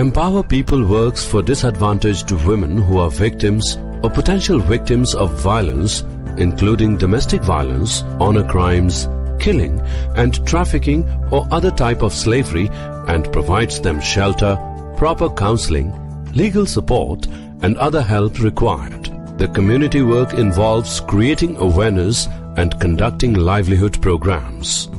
Empower People works for disadvantaged women who are victims or potential victims of violence, including domestic violence, honor crimes, killing and trafficking or other type of slavery, and provides them shelter, proper counseling, legal support and other help required. The community work involves creating awareness and conducting livelihood programs.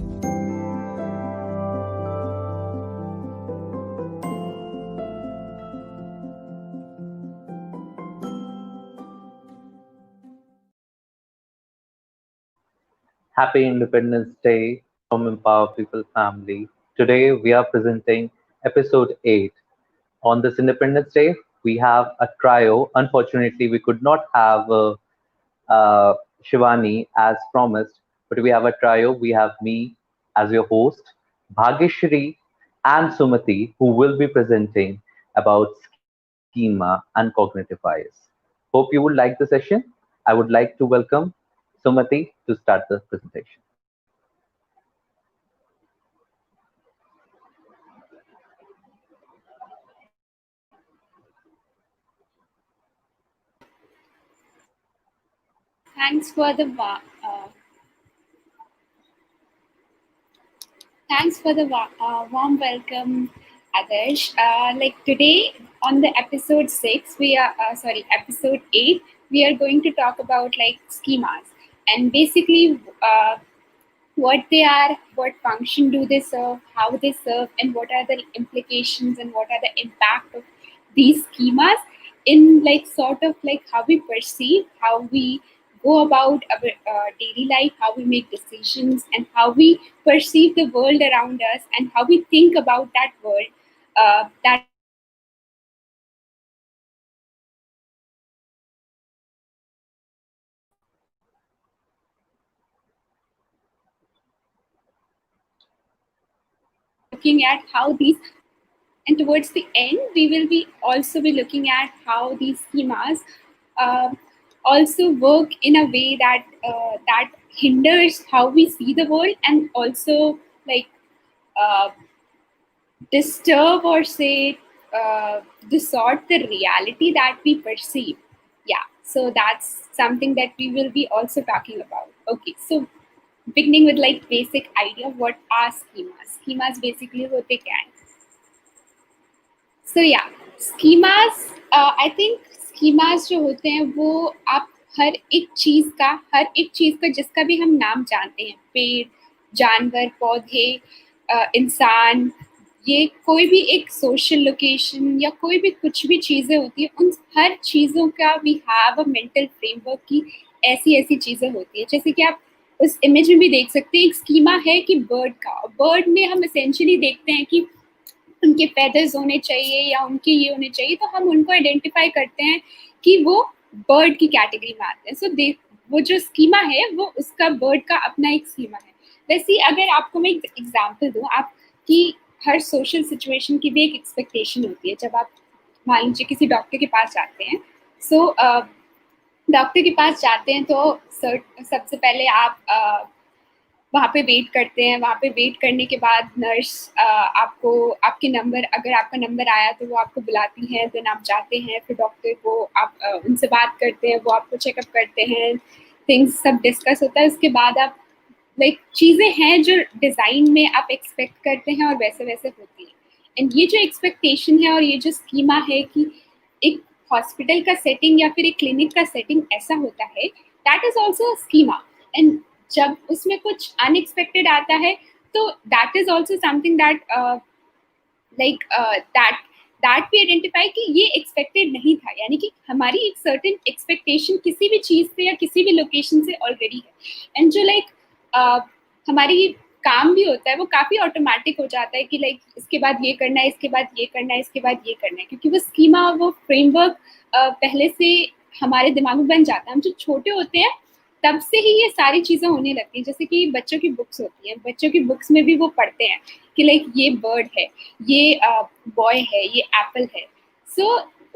Happy Independence Day from Empower People family. Today we are presenting episode 8. On this Independence Day, we have a trio. Unfortunately, we could not have Shivani as promised, but we have a trio. We have me as your host, Bhageshri and Sumati, who will be presenting about schema and cognitive bias. Hope you would like the session. I would like to welcome Sumati to start the presentation. Thanks for the warm welcome, Adarsh. Like today on the episode 6, we are episode 8. We are going to talk about like schemas and basically what they are, what function do they serve, how they serve, and what are the implications and what are the impact of these schemas in like sort of like how we perceive, how we go about our daily life, how we make decisions, and how we perceive the world around us, and how we think about that world. That looking at how these, and towards the end we will be also be looking at how these schemas uh, also work in a way that that hinders how we see the world, and also like uh, disturb or say distort the reality that we perceive. Yeah, so that's something that we will be also talking about. Okay, so beginning with like basic idea, what are schemas? Schemas basically होते क्या हैं? So yeah, schemas, I think schemas जो होते हैं वो आप हर एक चीज का जिसका भी हम नाम जानते हैं, पेड़, जानवर, पौधे, इंसान, ये कोई भी एक सोशल लोकेशन या कोई भी कुछ भी चीजें होती है, उन हर चीजों का we have a mental framework की ऐसी ऐसी चीजें होती है. जैसे कि आप उस इमेज में भी देख सकते हैं, एक स्कीमा है कि बर्ड में हम एसेंशियली देखते हैं कि उनके फेदर्स होने चाहिए या उनके ये होने चाहिए, तो हम उनको आइडेंटिफाई करते हैं कि वो बर्ड की कैटेगरी में आते हैं. सो वो जो स्कीमा है वो उसका बर्ड का अपना एक स्कीमा है. वैसे अगर आपको मैं एक एग्जांपल दूं, आप कि हर सोशल सिचुएशन की भी एक एक्सपेक्टेशन होती है. जब आप मान लीजिए किसी डॉक्टर के पास जाते हैं, सो डॉक्टर के पास जाते हैं तो सबसे पहले आप वहाँ पे वेट करते हैं. वहाँ पे वेट करने के बाद नर्स आपको आपके नंबर, अगर आपका नंबर आया तो वो आपको बुलाती हैं. देन आप जाते हैं, फिर डॉक्टर को आप उनसे बात करते हैं, वो आपको चेकअप करते हैं, थिंग्स सब डिस्कस होता है. उसके बाद आप लाइक चीज़ें हैं जो डिज़ाइन में आप एक्सपेक्ट करते हैं और वैसे वैसे होती है. एंड ये जो एक्सपेक्टेशन है और ये जो स्कीमा है कि एक हॉस्पिटल का सेटिंग या फिर एक क्लिनिक का सेटिंग ऐसा होता है, that is also schema. And जब उसमें कुछ अनएक्सपेक्टेड आता है तो that is also something that like that we identify कि ये एक्सपेक्टेड नहीं था. यानी कि हमारी एक सर्टेन एक्सपेक्टेशन किसी भी चीज़ से या किसी भी लोकेशन से ऑलरेडी है. एंड जो लाइक हमारी काम भी होता है वो काफ़ी ऑटोमेटिक हो जाता है कि लाइक इसके बाद ये करना है, इसके बाद ये करना है, इसके बाद ये करना है, क्योंकि वो स्कीमा, वो फ्रेमवर्क पहले से हमारे दिमाग में बन जाता है. हम जो छोटे होते हैं तब से ही ये सारी चीज़ें होने लगती हैं. जैसे कि बच्चों की बुक्स होती हैं, बच्चों की बुक्स में भी वो पढ़ते हैं कि लाइक ये बर्ड है, ये बॉय है, ये एप्पल है. सो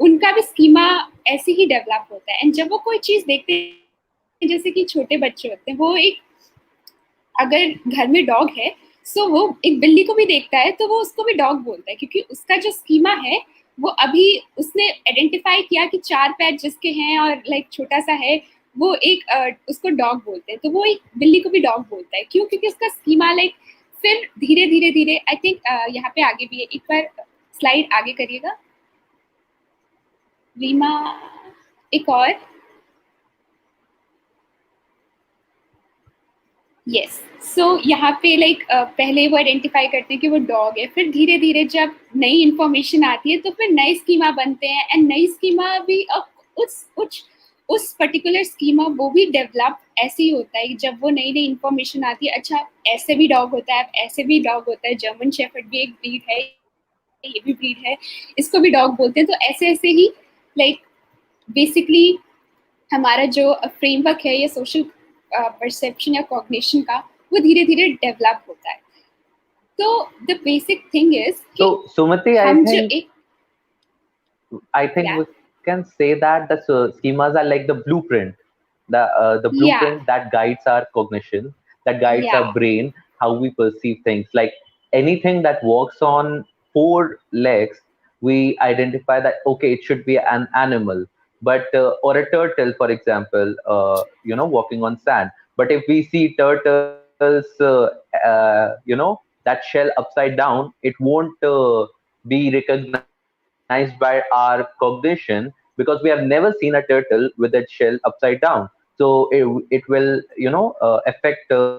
उनका भी स्कीमा ऐसे ही डेवलप होता है. एंड जब वो कोई चीज़ देखते हैं, जैसे कि छोटे बच्चे होते हैं, वो एक अगर घर में डॉग है, सो वो एक बिल्ली को भी देखता है तो वो उसको भी डॉग बोलता है, क्योंकि उसका जो स्कीमा है वो अभी उसने आइडेंटिफाई किया कि 4 पैर जिसके हैं और लाइक छोटा सा है, वो एक उसको डॉग बोलते हैं, तो वो एक बिल्ली को भी डॉग बोलता है। क्यों? क्योंकि उसका स्कीमा लाइक फिर धीरे धीरे धीरे आई थिंक यहाँ पे आगे भी है, एक बार स्लाइड आगे करिएगा रीमा, एक और, यस। सो यहाँ पे लाइक पहले वो आइडेंटिफाई करते हैं कि वो डॉग है, फिर धीरे धीरे जब नई इंफॉर्मेशन आती है तो फिर नए स्कीमा बनते हैं, एंड नई स्कीमा भी उस पर्टिकुलर स्कीमा वो भी डेवलप ऐसे ही होता है जब वो नई नई इंफॉर्मेशन आती है। अच्छा, ऐसे भी डॉग होता है, ऐसे भी डॉग होता है, जर्मन शेफर्ड भी एक ब्रीड है, ये भी ब्रीड है, इसको भी डॉग बोलते हैं। तो ऐसे ऐसे ही लाइक बेसिकली हमारा जो फ्रेमवर्क है या सोशल परसेप्शन या कॉग्निशन का, वो धीरे धीरे डेवलप होता है। तो the basic thing is So, Sumati, हम जो एक I think we can say that the schemas are like the blueprint, the yeah blueprint that guides our cognition, that guides our yeah brain, how we perceive things. Like anything that walks on four legs, we identify that okay, it should be an animal, but or a turtle, for example, walking on sand. But if we see turtles, that shell upside down, it won't be recognized by our cognition because we have never seen a turtle with its shell upside down. So it will affect the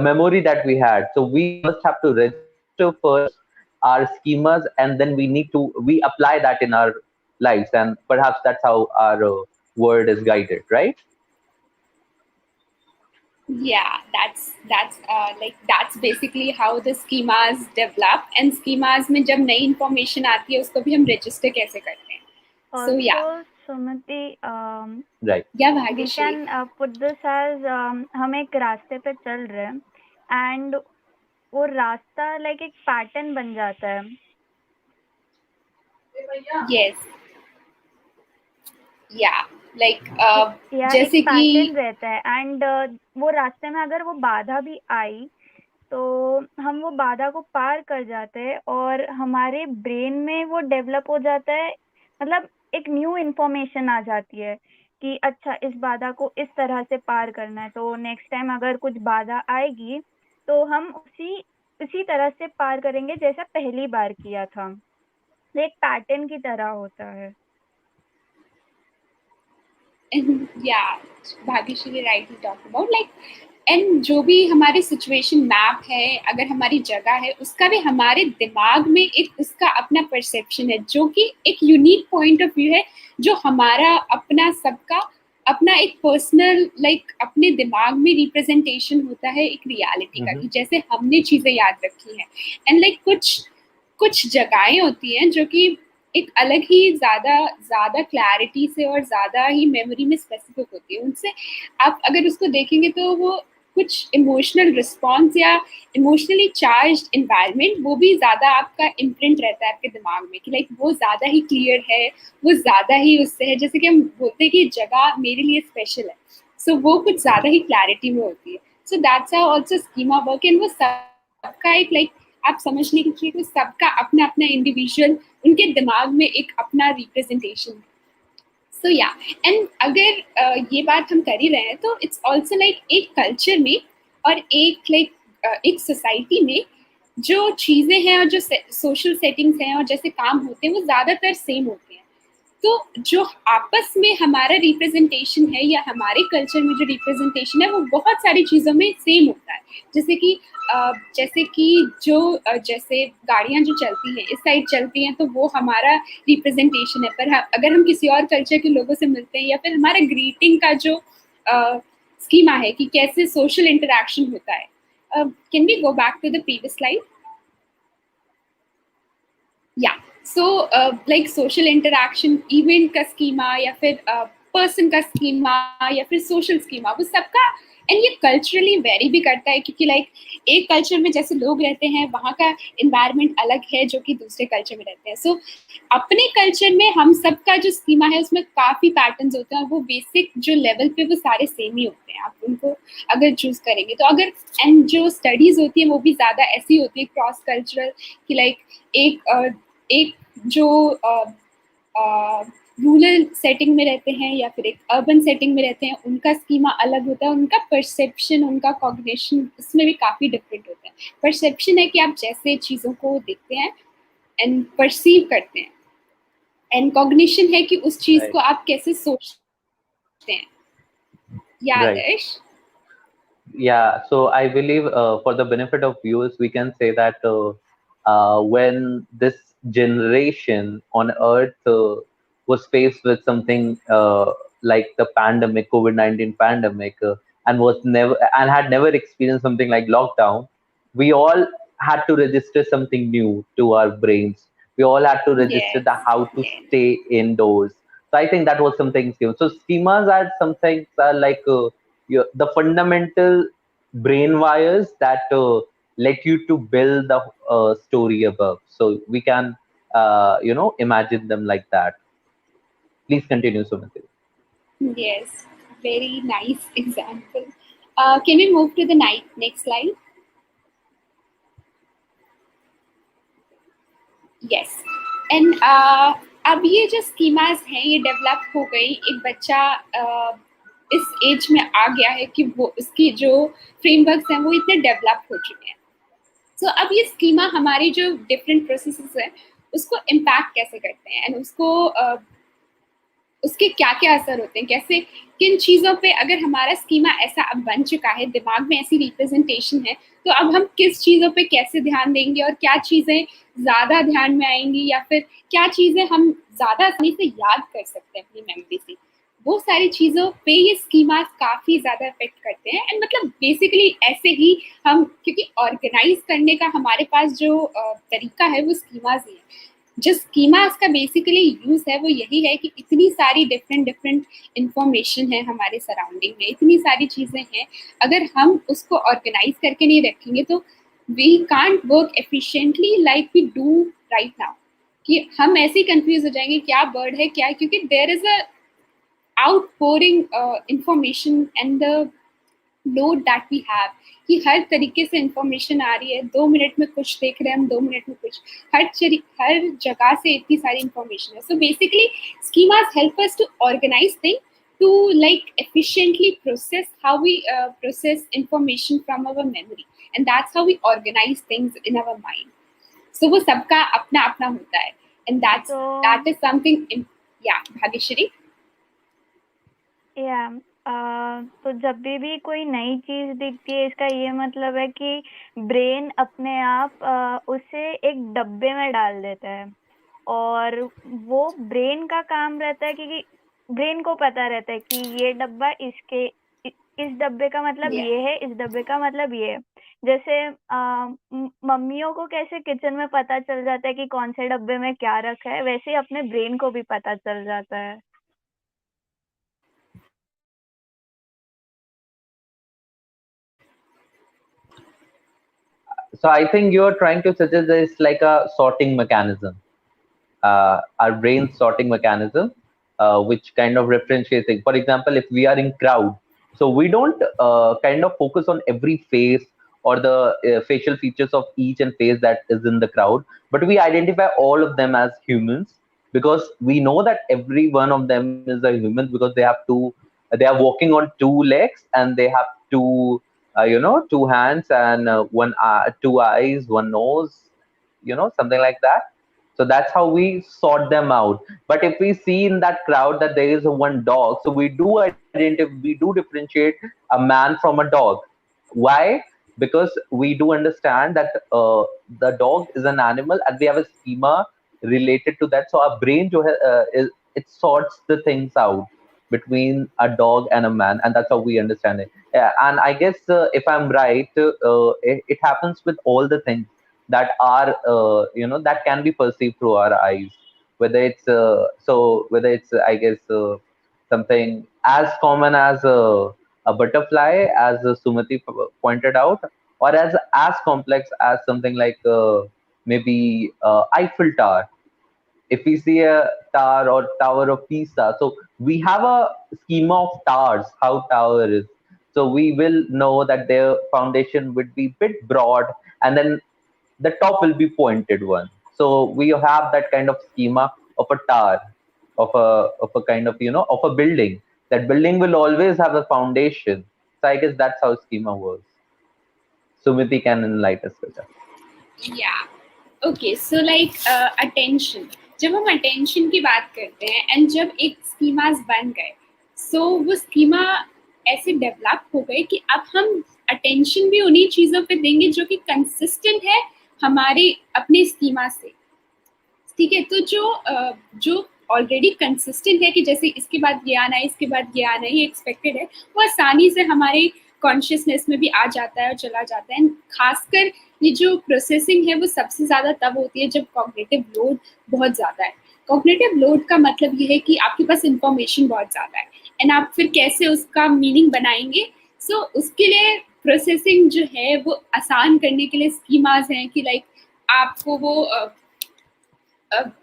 memory that we had. So we first have to register first our schemas, and then we apply that in our lives, and perhaps that's how our world is guided, right? yeah that's basically how the schemas develop, and schemas में जब नई information आती है उसको भी हम register कैसे करते हैं। So yeah, Also, Sumati, Right. yeah we Bhagyashree, can put this as हम एक रास्ते पे चल रहे हैं and वो रास्ता like एक पैटर्न बन जाता है। yes yeah like या एक जैसे कि पैटर्न रहता है एंड वो रास्ते में अगर वो बाधा भी आई तो हम वो बाधा को पार कर जाते हैं और हमारे ब्रेन में वो डेवलप हो जाता है, मतलब एक न्यू इन्फॉर्मेशन आ जाती है कि अच्छा इस बाधा को इस तरह से पार करना है, तो नेक्स्ट टाइम अगर कुछ बाधा आएगी तो हम उसी तरह से पार करेंगे जैसा पहली बार किया था। एक पैटर्न की तरह होता है। yeah Bhagyashree rightly talked about like, and जो भी हमारी सिचुएशन मैप है, अगर हमारी जगह है, उसका भी हमारे दिमाग में एक उसका अपना परसेप्शन है जो कि एक यूनिक पॉइंट ऑफ व्यू है, जो हमारा अपना सबका अपना एक पर्सनल लाइक अपने दिमाग में रिप्रेजेंटेशन होता है एक रियलिटी का, कि जैसे हमने चीजें याद रखी हैं। एंड लाइक कुछ जगहें होती हैं जो कि एक अलग ही ज्यादा क्लैरिटी से और ज्यादा ही मेमोरी में स्पेसिफिक होती है। उनसे आप अगर उसको देखेंगे तो वो कुछ इमोशनल रिस्पॉन्स या इमोशनली चार्ज्ड इन्वायरमेंट, वो भी ज्यादा आपका इम्प्रिंट रहता है आपके दिमाग में, कि लाइक वो ज्यादा ही क्लियर है, वो ज्यादा ही उससे है। जैसे कि हम बोलते हैं कि जगह मेरे लिए स्पेशल है, सो वो कुछ ज्यादा ही क्लैरिटी में होती है। So that's how also schema work, and वो सबका एक लाइक आप समझने की चाहिए कि सबका अपना अपना इंडिविजुअल उनके दिमाग में एक अपना रिप्रेजेंटेशन है। सो या एंड अगर ये बात हम कर ही रहे हैं तो इट्स ऑल्सो लाइक एक कल्चर में और एक लाइक एक सोसाइटी में जो चीज़ें हैं और जो सोशल सेटिंग्स हैं और जैसे काम होते हैं वो ज़्यादातर सेम होते हैं। तो जो आपस में हमारा रिप्रेजेंटेशन है या हमारे कल्चर में जो रिप्रेजेंटेशन है वो बहुत सारी चीज़ों में सेम होता है। जैसे कि जैसे गाड़ियाँ जो चलती हैं इस साइड चलती हैं तो वो हमारा रिप्रेजेंटेशन है, पर अगर हम किसी और कल्चर के लोगों से मिलते हैं या फिर हमारा ग्रीटिंग का जो स्कीमा है कि कैसे सोशल इंटरेक्शन होता है। Can we go back to the previous slide? या so like social interaction event का स्कीमा या फिर पर्सन का स्कीमा या फिर सोशल स्कीमा, वो सबका, एंड ये कल्चरली वेरी भी करता है, क्योंकि लाइक एक कल्चर में जैसे लोग रहते हैं वहाँ का इन्वायरमेंट अलग है जो कि दूसरे कल्चर में रहते हैं. सो अपने कल्चर में हम सबका जो स्कीमा है उसमें काफी पैटर्न्स होते हैं, और वो बेसिक जो लेवल पे वो सारे सेम ही होते हैं. आप उनको अगर चूज करेंगे तो, अगर एंड जो स्टडीज होती है वो भी ज्यादा ऐसी होती है क्रॉस कल्चरल, कि लाइक एक जो रूरल सेटिंग में रहते हैं या फिर एक अर्बन सेटिंग में रहते हैं, उनका स्कीमा अलग होता है, उनका परसेप्शन, उनका कॉग्निशन उसमें भी काफ़ी डिफरेंट होता है. परसेप्शन है कि आप जैसे चीज़ों को देखते हैं एंड परसीव करते हैं, एंड कॉग्निशन है कि उस चीज़ को आप कैसे सोचते हैं. या आदर्श? Yeah, so I believe for the benefit of viewers, we can say that when this generation on Earth was faced with something like the pandemic, COVID-19 pandemic, and was never and had never experienced something like lockdown, we all had to register something new to our brains. We all had to register Yes, the how to yes, stay indoors. So I think that was something new. So schemas are some things are like the fundamental brain wires that let you to build the story above. So we can, imagine them like that. Please continue, Sumati. yes. Very nice example. Can we move to the next slide? Yes. And अब ये जो schemas हैं ये develop हो गई, एक बच्चा इस एज में आ गया है कि वो उसकी जो फ्रेमवर्क्स हैं वो इतने डेवलप हो चुके हैं. सो अब ये स्कीमा हमारी जो डिफरेंट प्रोसेसेस हैं उसको इम्पैक्ट कैसे करते हैं, एंड उसके क्या क्या असर होते हैं, कैसे किन चीज़ों पे अगर हमारा स्कीमा ऐसा अब बन चुका है, दिमाग में ऐसी रिप्रेजेंटेशन है, तो अब हम किस चीज़ों पे कैसे ध्यान देंगे और क्या चीज़ें ज़्यादा ध्यान में आएंगी, या फिर क्या चीज़ें हम ज़्यादा आसानी से याद कर सकते हैं अपनी मेमोरी से. वो सारी चीज़ों पे ये स्कीमास काफ़ी ज़्यादा इफेक्ट करते हैं. एंड मतलब बेसिकली ऐसे ही हम, क्योंकि ऑर्गेनाइज करने का हमारे पास जो तरीका है वो स्कीमास ही है. जो स्कीमास का बेसिकली यूज है वो यही है कि इतनी सारी डिफरेंट इंफॉर्मेशन है हमारे सराउंडिंग में, इतनी सारी चीजें हैं, अगर हम उसको ऑर्गेनाइज करके नहीं रखेंगे तो we can't work efficiently like we do right now. कि हम ऐसे ही कंफ्यूज हो जाएंगे क्या वर्ड है क्या, क्योंकि there is a outpouring information and the load that we have, कि हर तरीके से इंफॉर्मेशन आ रही है. 2 मिनट में कुछ देख रहे हैं हम, 2 मिनट में कुछ, हर जगह से इतनी सारी इंफॉर्मेशन है. So basically schemas help us to organise thing, to like efficiently process how we process information from our memory, and that's how we organize things in our mind. So वो सबका अपना अपना होता है, and that is something. Yeah, Bhageshwari. या तो जब भी कोई नई चीज दिखती है, इसका ये मतलब है कि ब्रेन अपने आप उसे एक डब्बे में डाल देता है, और वो ब्रेन का काम रहता है क्योंकि ब्रेन को पता रहता है कि ये डब्बा इस डब्बे का मतलब ये है, इस डब्बे का मतलब ये है. जैसे मम्मियों को कैसे किचन में पता चल जाता है कि कौन से डब्बे में क्या रखा है, वैसे ही अपने ब्रेन को भी पता चल जाता है. So I think you're trying to suggest that it's like a sorting mechanism, our brain sorting mechanism, which kind of differentiates things. For example, if we are in crowd, so we don't kind of focus on every face or the facial features of each and face that is in the crowd, but we identify all of them as humans because we know that every one of them is a human because they are walking on two legs and they have two hands and two eyes, one nose, something like that. So that's how we sort them out. But if we see in that crowd that there is a one dog, so we do differentiate a man from a dog. Why? Because we do understand that the dog is an animal and we have a schema related to that. So our brain it sorts the things out between a dog and a man, and that's how we understand it. Yeah, and I guess if I'm right, it happens with all the things that are that can be perceived through our eyes, whether it's I guess something as common as a butterfly, as Sumati pointed out, or as complex as something like maybe Eiffel Tower. If we see a tower or Tower of Pisa, so we have a schema of towers, how tower is. So we will know that their foundation would be bit broad, and then the top will be pointed one. So we have that kind of schema of a tower, of a kind of of a building. That building will always have a foundation. So I guess that's how schema works. Sumiti can enlighten us with that. Yeah. Okay so like attention, जब हम attention की बात करते हैं and जब एक schemas बन गए, सो वो स्कीमा ऐसे डेवलप हो गए कि अब हम अटेंशन भी उन्हीं चीज़ों पे देंगे जो कि कंसिस्टेंट है हमारे अपने स्कीमा से, ठीक है। तो जो ऑलरेडी कंसिस्टेंट है कि जैसे इसके बाद ये आना है, इसके बाद ये आना है, ये एक्सपेक्टेड है, वो आसानी से हमारे कॉन्शियसनेस में भी आ जाता है और चला जाता है। खासकर ये जो प्रोसेसिंग है वो सबसे ज़्यादा तब होती है जब कॉग्निटिव लोड बहुत ज़्यादा है। कॉग्निटिव लोड का मतलब ये है कि आपके पास इंफॉर्मेशन बहुत ज़्यादा है एंड आप फिर कैसे उसका मीनिंग बनाएंगे। सो उसके लिए प्रोसेसिंग जो है वो आसान करने के लिए स्कीमाज हैं कि लाइक आपको वो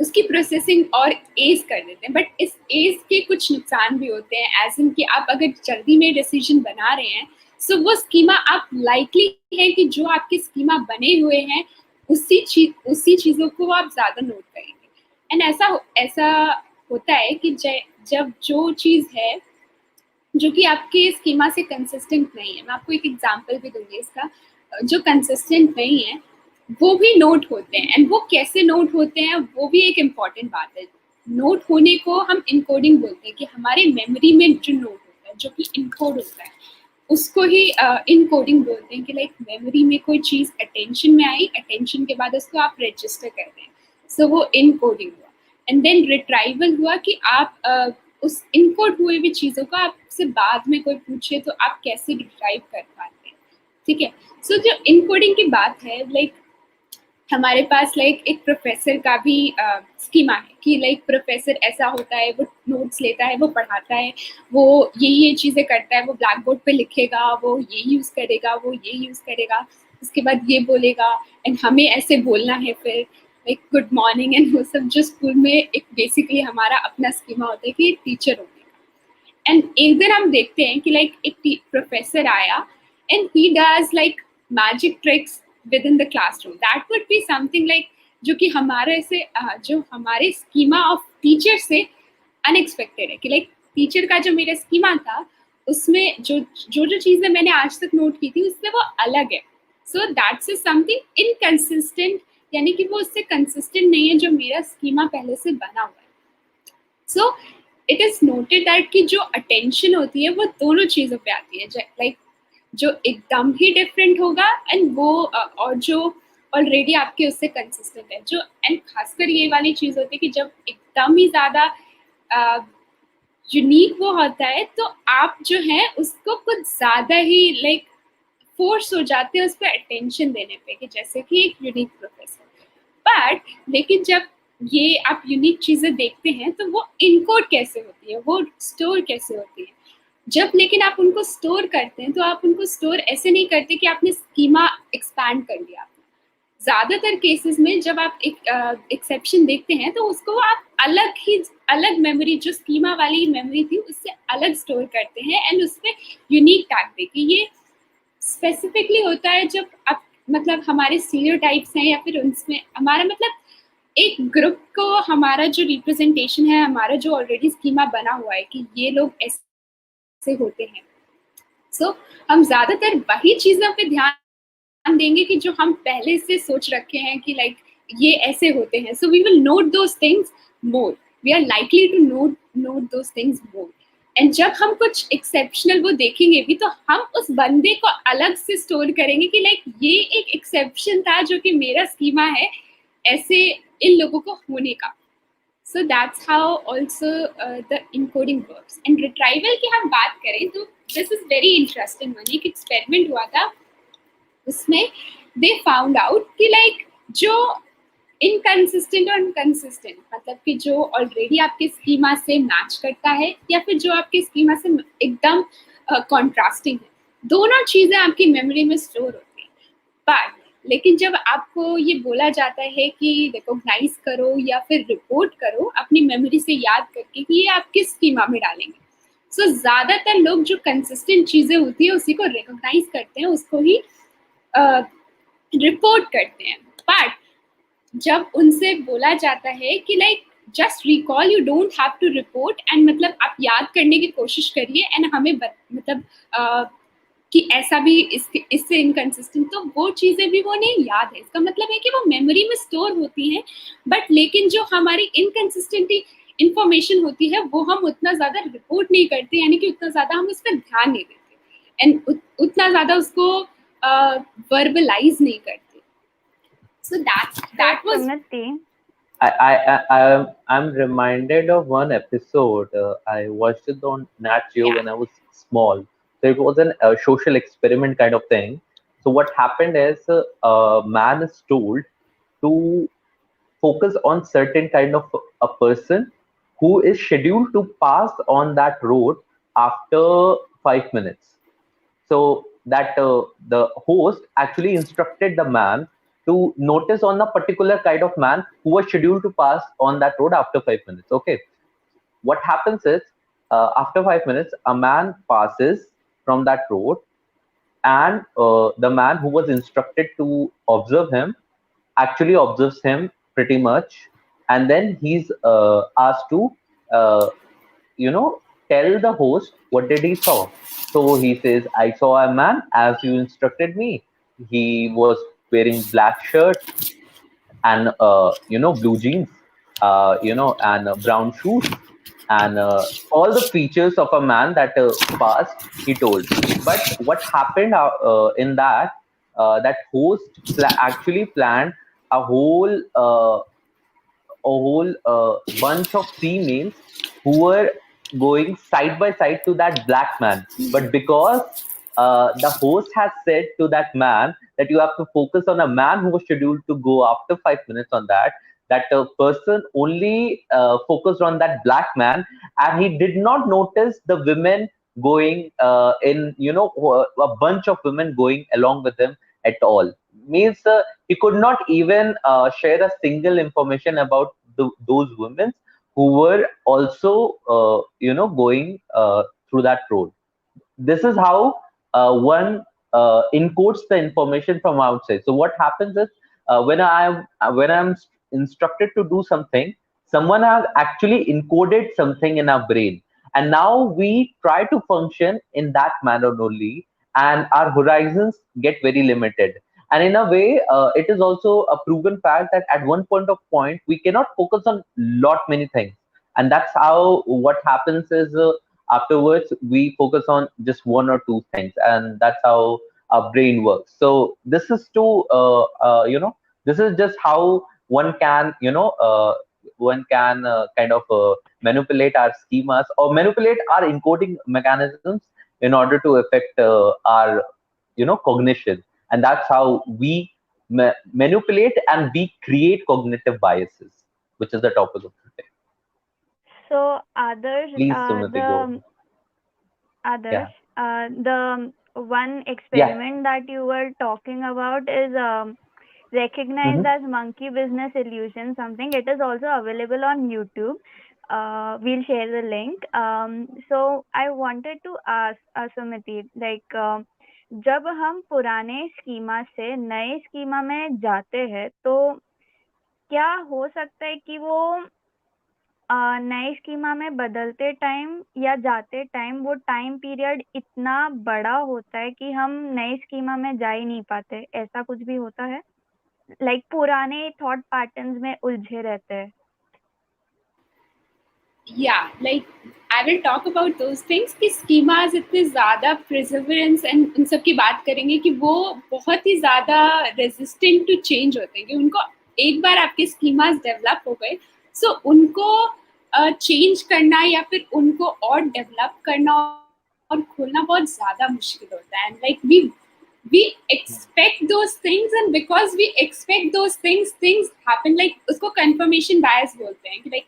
उसकी प्रोसेसिंग और एज कर देते हैं। बट इस एज के कुछ नुकसान भी होते हैं, एज इन कि आप अगर जल्दी में डिसीजन बना रहे हैं, सो वो स्कीमा आप लाइकली है कि जो आपके स्कीमा बने हुए हैं उसी चीज़ों को आप ज़्यादा नोट करेंगे। एंड ऐसा होता है कि जब जो चीज़ है जो कि आपके स्कीमा से कंसिस्टेंट नहीं है, मैं आपको एक एग्जांपल भी दूंगी इसका, जो कंसिस्टेंट नहीं है वो भी नोट होते हैं। एंड वो कैसे नोट होते हैं वो भी एक इम्पॉर्टेंट बात है। नोट होने को हम इनकोडिंग बोलते हैं कि हमारे मेमोरी में जो नोट होता है, जो कि इनकोड होता है, उसको ही इनकोडिंग बोलते हैं। कि लाइक मेमोरी में कोई चीज़ अटेंशन में आई, अटेंशन के बाद उसको आप रजिस्टर करते हैं, सो वो इनकोडिंग हुआ। एंड देन रिट्राइवल हुआ कि आप उस इनकोड हुए हुई चीज़ों को आपसे बाद में कोई पूछे तो आप कैसे रिट्राइव कर पाते हैं, ठीक है। सो जो इनकोडिंग की बात है, लाइक हमारे पास लाइक एक प्रोफेसर का भी स्कीमा है कि लाइक प्रोफेसर ऐसा होता है, वो नोट्स लेता है, वो पढ़ाता है, वो ये चीज़ें करता है, वो ब्लैक बोर्ड पे लिखेगा, वो ये यूज़ करेगा, वो ये यूज़ करेगा, उसके बाद ये बोलेगा एंड हमें ऐसे बोलना है फिर लाइक गुड मॉर्निंग एंड वो सब, जो स्कूल में एक बेसिकली हमारा अपना स्कीमा होता है कि टीचर होने का। एंड एक दिन हम देखते हैं कि लाइक एक प्रोफेसर आया and he does like magic tricks within the classroom. That would be something like जो कि हमारे से जो हमारे स्कीमा ऑफ टीचर से अनएक्सपेक्टेड है। कि लाइक टीचर का जो मेरा स्कीमा था उसमें जो चीज़ें मैंने आज तक नोट की थी उससे वो अलग है। So that's is something inconsistent, यानी कि वो उससे कंसिस्टेंट नहीं है जो मेरा स्कीमा पहले से बना हुआ है। So it is noted that कि जो अटेंशन होती है वो दोनों चीज़ों पे आती है, लाइक जो एकदम ही डिफरेंट होगा एंड वो और जो ऑलरेडी आपके उससे कंसिस्टेंट है। जो एंड खासकर ये वाली चीज़ होती है कि जब एकदम ही ज़्यादा यूनिक वो होता है तो आप जो है उसको कुछ ज़्यादा ही लाइक फोर्स हो जाते हैं उस पर अटेंशन देने पे, कि जैसे कि एक यूनिक प्रोफेसर। बट लेकिन जब ये आप यूनिक चीज़ें देखते हैं तो वो इनकोड कैसे होती है, वो स्टोर कैसे होती है। जब लेकिन आप उनको स्टोर करते हैं तो आप उनको स्टोर ऐसे नहीं करते कि आपने स्कीमा एक्सपैंड कर लिया। ज़्यादातर केसेस में जब आप एक एक्सेप्शन देखते हैं तो उसको आप अलग मेमोरी, जो स्कीमा वाली मेमोरी थी उससे अलग स्टोर करते हैं एंड उस पर यूनिक टैग देके। ये स्पेसिफिकली होता है जब आप मतलब हमारे स्टीरियोटाइप्स हैं या फिर उनमें हमारा मतलब एक ग्रुप को हमारा जो रिप्रेजेंटेशन है, हमारा जो ऑलरेडी स्कीमा बना हुआ है कि ये लोग ऐसे होते हैं। सो हम ज़्यादातर वही चीज़ों पे ध्यान देंगे कि जो हम पहले से सोच रखे हैं कि लाइक ये ऐसे होते हैं। So we will note those things more, we are likely to note those things more. And जब हम कुछ एक्सेप्शनल वो देखेंगे भी तो हम उस बंदे को अलग से स्टोर करेंगे कि लाइक ये एक एक्सेप्शन था जो कि मेरा स्कीमा है ऐसे इन लोगों को होने का। So that's how also the encoding works. And retrieval की हम बात करें तो this is very interesting one. एक experiment हुआ था, उसमें they found out कि like जो इनकंसिस्टेंट और कंसिस्टेंट, मतलब कि जो ऑलरेडी आपके स्कीमा से मैच करता है या फिर जो आपके स्कीमा से एकदम कॉन्ट्रास्टिंग है, दोनों चीजें आपकी मेमोरी में स्टोर होती हैं। बट लेकिन जब आपको ये बोला जाता है कि रिकॉग्नाइज करो या फिर रिपोर्ट करो अपनी मेमोरी से याद करके कि ये आप किस स्कीमा में डालेंगे, सो ज्यादातर लोग जो कंसिस्टेंट चीजें होती है उसी को रिकॉग्नाइज करते हैं, उसको ही रिपोर्ट करते हैं। बट जब उनसे बोला जाता है कि like just recall, you don't have to report, and मतलब आप याद करने की कोशिश करिए एंड हमें मतलब कि ऐसा भी इससे इनकंसिस्टेंट, तो वो चीजें भी वो नहीं याद है। इसका मतलब है कि वो मेमोरी में स्टोर होती हैं, बट लेकिन जो हमारी इनकंसिस्टेंटी इंफॉर्मेशन होती है वो हम उतना ज्यादा रिपोर्ट नहीं करते, यानी कि उतना ज्यादा हम उस पर ध्यान नहीं देते एंड उतना ज्यादा उसको वर्बलाइज नहीं करते। So that was. I'm reminded of one episode. I watched it on Nat Geo when I was small. So it was a social experiment kind of thing. So what happened is a man is told to focus on certain kind of a person who is scheduled to pass on that road after 5 minutes. So that the host actually instructed the man to notice on a particular kind of man who was scheduled to pass on that road after 5 minutes. Okay, what happens is after 5 minutes, a man passes from that road, and the man who was instructed to observe him actually observes him pretty much, and then he's asked to uh, you know tell the host what did he saw. So he says, I saw a man as you instructed me. He was wearing black shirt and blue jeans, and brown shoes, and all the features of a man that passed, he told. But what happened in that, that host actually planned a whole bunch of females who were going side by side to that black man. But because the host has said to that man that you have to focus on a man who was scheduled to go after 5 minutes on that person only focused on that black man, and he did not notice the women going a bunch of women going along with him at all. Means he could not even share a single information about those women who were also going through that road. This is how one encodes the information from outside. So what happens is when I'm instructed to do something, someone has actually encoded something in our brain, and now we try to function in that manner only, and our horizons get very limited. And in a way, it is also a proven fact that at one point we cannot focus on lot many things, and that's how what happens is afterwards we focus on just one or two things, and that's how our brain works. So this is to this is just how one can kind of manipulate our schemas or manipulate our encoding mechanisms in order to affect our cognition, and that's how we manipulate and we create cognitive biases, which is the topic of today. So others, Please, Sumati, go. others, Yeah. the one Yeah. experiment that you were talking about is recognized Hmm. as monkey business illusion something. It is also available on YouTube. We'll share the link. So I wanted to ask Sumati, like जब हम पुराने schema से नए schema में जाते हैं तो क्या हो सकता है कि वो नए स्कीमा में बदलते टाइम या जाते टाइम वो टाइम पीरियड इतना बड़ा होता है कि हम नए स्कीमा में जा ही नहीं पाते, ऐसा कुछ भी होता है? लाइक पुराने थॉट पैटर्न्स में उलझे रहते हैं। Yeah, like I will talk about those things कि schemas इतने ज़्यादा perseverance and उन सब की बात करेंगे कि वो बहुत ही ज़्यादा resistant to change होते हैं, कि उनको एक बार आपके schemas develop हो गए, so उनको change करना या फिर उनको और develop करना और खोलना बहुत ज़्यादा मुश्किल होता है। And like we expect those things, and because we expect those things happen. Like usko confirmation bias bolte hain ki like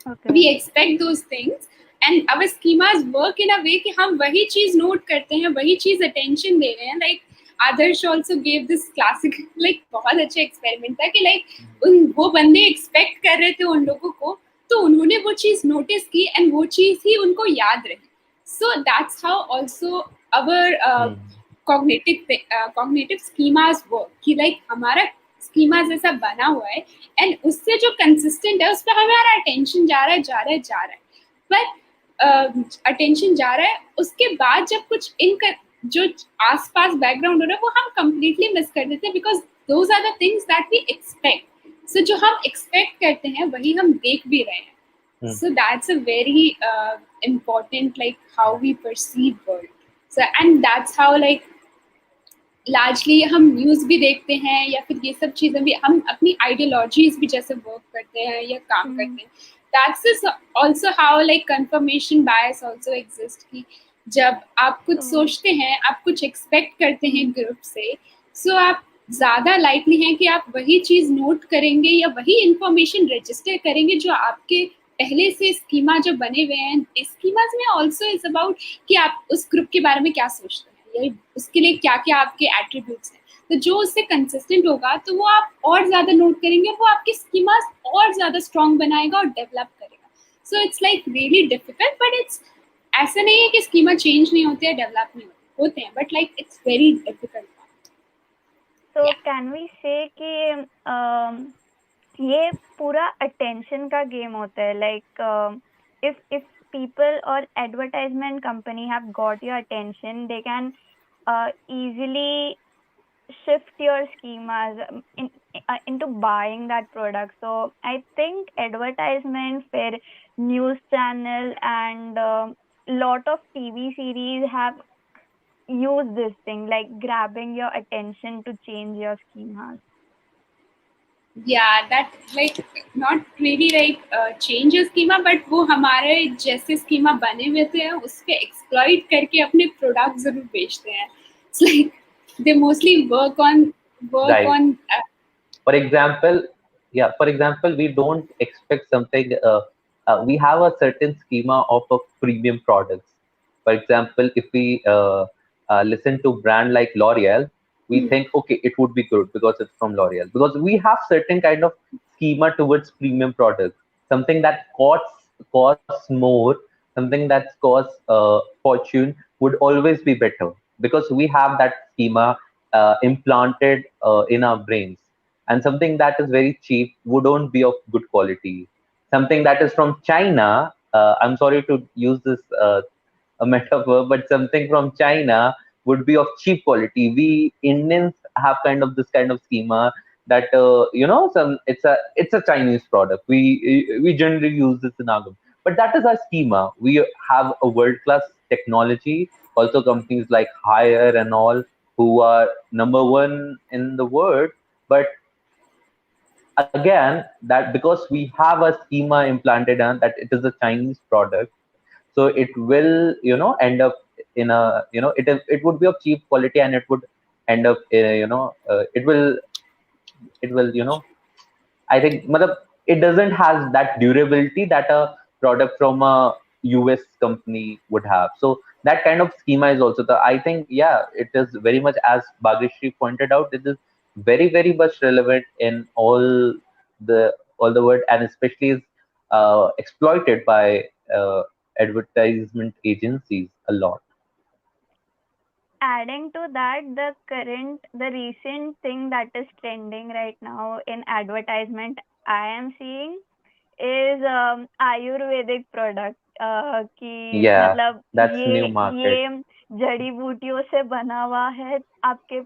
Okay. we expect those things and our schemas work in a way कि हम वही चीज note करते हैं, वही चीज attention दे रहे हैं. Like Adarsh also gave this classic like बहुत अच्छा experiment था कि like वो बंदे expect कर रहे थे उन लोगों को, तो उन्होंने वो चीज notice की and वो चीज ही उनको याद रही. So that's how also our cognitive schemas work कि like हमारा स्कीमा जैसा बना हुआ है एंड उससे जो कंसिस्टेंट है उस पर हमारा अटेंशन जा रहा है पर अटेंशन जा रहा है, उसके बाद जब कुछ जो आसपास बैकग्राउंड हो रहा है वो हम कंप्लीटली मिस कर देते हैं because those are the things that we expect. So जो हम एक्सपेक्ट करते हैं वही हम देख भी रहे हैं. So that's a very important like how we perceive world. So and that's how like largely हम न्यूज़ भी देखते हैं या फिर ये सब चीज़ें भी हम अपनी आइडियोलॉजीज भी जैसे वर्क करते हैं या काम करते हैं. That's is also how like confirmation bias also exist कि जब आप कुछ सोचते हैं, आप कुछ एक्सपेक्ट करते हैं ग्रुप से, सो आप ज़्यादा लाइकली हैं कि आप वही चीज़ नोट करेंगे या वही इंफॉर्मेशन रजिस्टर करेंगे जो आपके पहले से स्कीमा जो बने हुए हैं. स्कीमाज में ऑल्सो इज अबाउट कि आप उस ग्रुप के बारे में क्या सोचते हैं, उसके लिए क्या क्या आपके एट्रीब्यूट्स हैं. तो जो उससे कंसिस्टेंट होगा तो वो आप और ज्यादा नोट करेंगे, वो आपके स्कीमास और ज्यादा स्ट्रॉन्ग बनाएगा और डेवलप करेगा. So it's like really difficult but it's ऐसा नहीं है कि स्कीमा चेंज नहीं होते हैं, डेवलप नहीं होते हैं, but like it's very difficult. तो कैन वी से कि ये पूरा अटेंशन का गेम होता है. Like if people or advertisement company have got your attention, they can easily shift your schemas into buying that product. So I think advertisement, fair news channel and lot of TV series have used this thing like grabbing your attention to change your schemas. Yeah, that like not really like change schema, but वो हमारे जैसे schema बने हुए थे उस पे exploit करके अपने product जरूर बेचते हैं. It's like they mostly work on Right. For example, we don't expect something. We have a certain schema of a premium products. For example, if we listen to brand like L'Oreal, we think, okay, it would be good because it's from L'Oreal. Because we have certain kind of schema towards premium products, something that costs more, something that costs fortune would always be better because we have that schema implanted in our brains. And something that is very cheap wouldn't be of good quality. Something that is from China, I'm sorry to use this a metaphor, but something from China would be of cheap quality. We Indians have kind of this kind of schema that it's a Chinese product. We generally use this in our, but that is our schema. We have a world class technology. Also, companies like Hire and all who are number one in the world, but again that because we have a schema implanted on that it is a Chinese product, so it will end up in a it would be of cheap quality and it would end up it will I think it doesn't have that durability that a product from a US company would have. So that kind of schema is also I think it is very much, as Bhagrishri pointed out, it is very very much relevant in all the world, and especially is exploited by advertisement agencies a lot. Adding to that, the recent thing that is trending right now in advertisement I am seeing is Ayurvedic product. कि मतलब that's new market. ये जड़ी बूटियों से बना हुआ है, आपके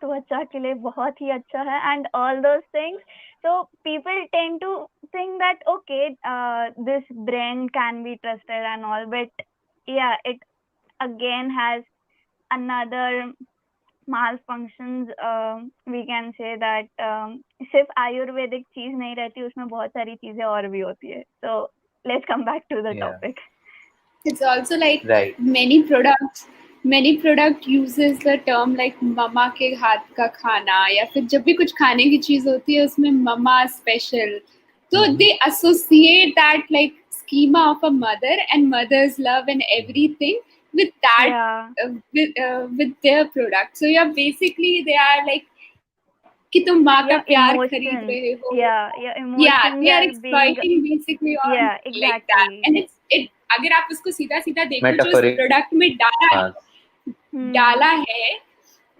त्वचा के लिए बहुत ही अच्छा है and all those things. So people tend to think that okay, this brand can be trusted and all, but yeah, it again has another malfunctions. We can say that सिर्फ आयुर्वेदिक चीज नहीं रहती, उसमें बहुत सारी चीजें और भी होती है. So let's come back to the topic. It's also like Right. many products many product uses the term like mama के हाथ का खाना, या फिर जब भी कुछ खाने की चीज होती है उसमें mama special, so they associate that like schema of a mother and mother's love and everything with that, Yeah. with their product. So yeah, basically they are like कि तुम माँ का Your प्यार खरीद emotions. रहे हो. Yeah, your Yeah, emotions they are are being. exploiting basically on Yeah, like that. exactly. And it अगर आप उसको सीधा सीधा देखो जो इस Metaphoric प्रोडक्ट में Hmm. डाला है,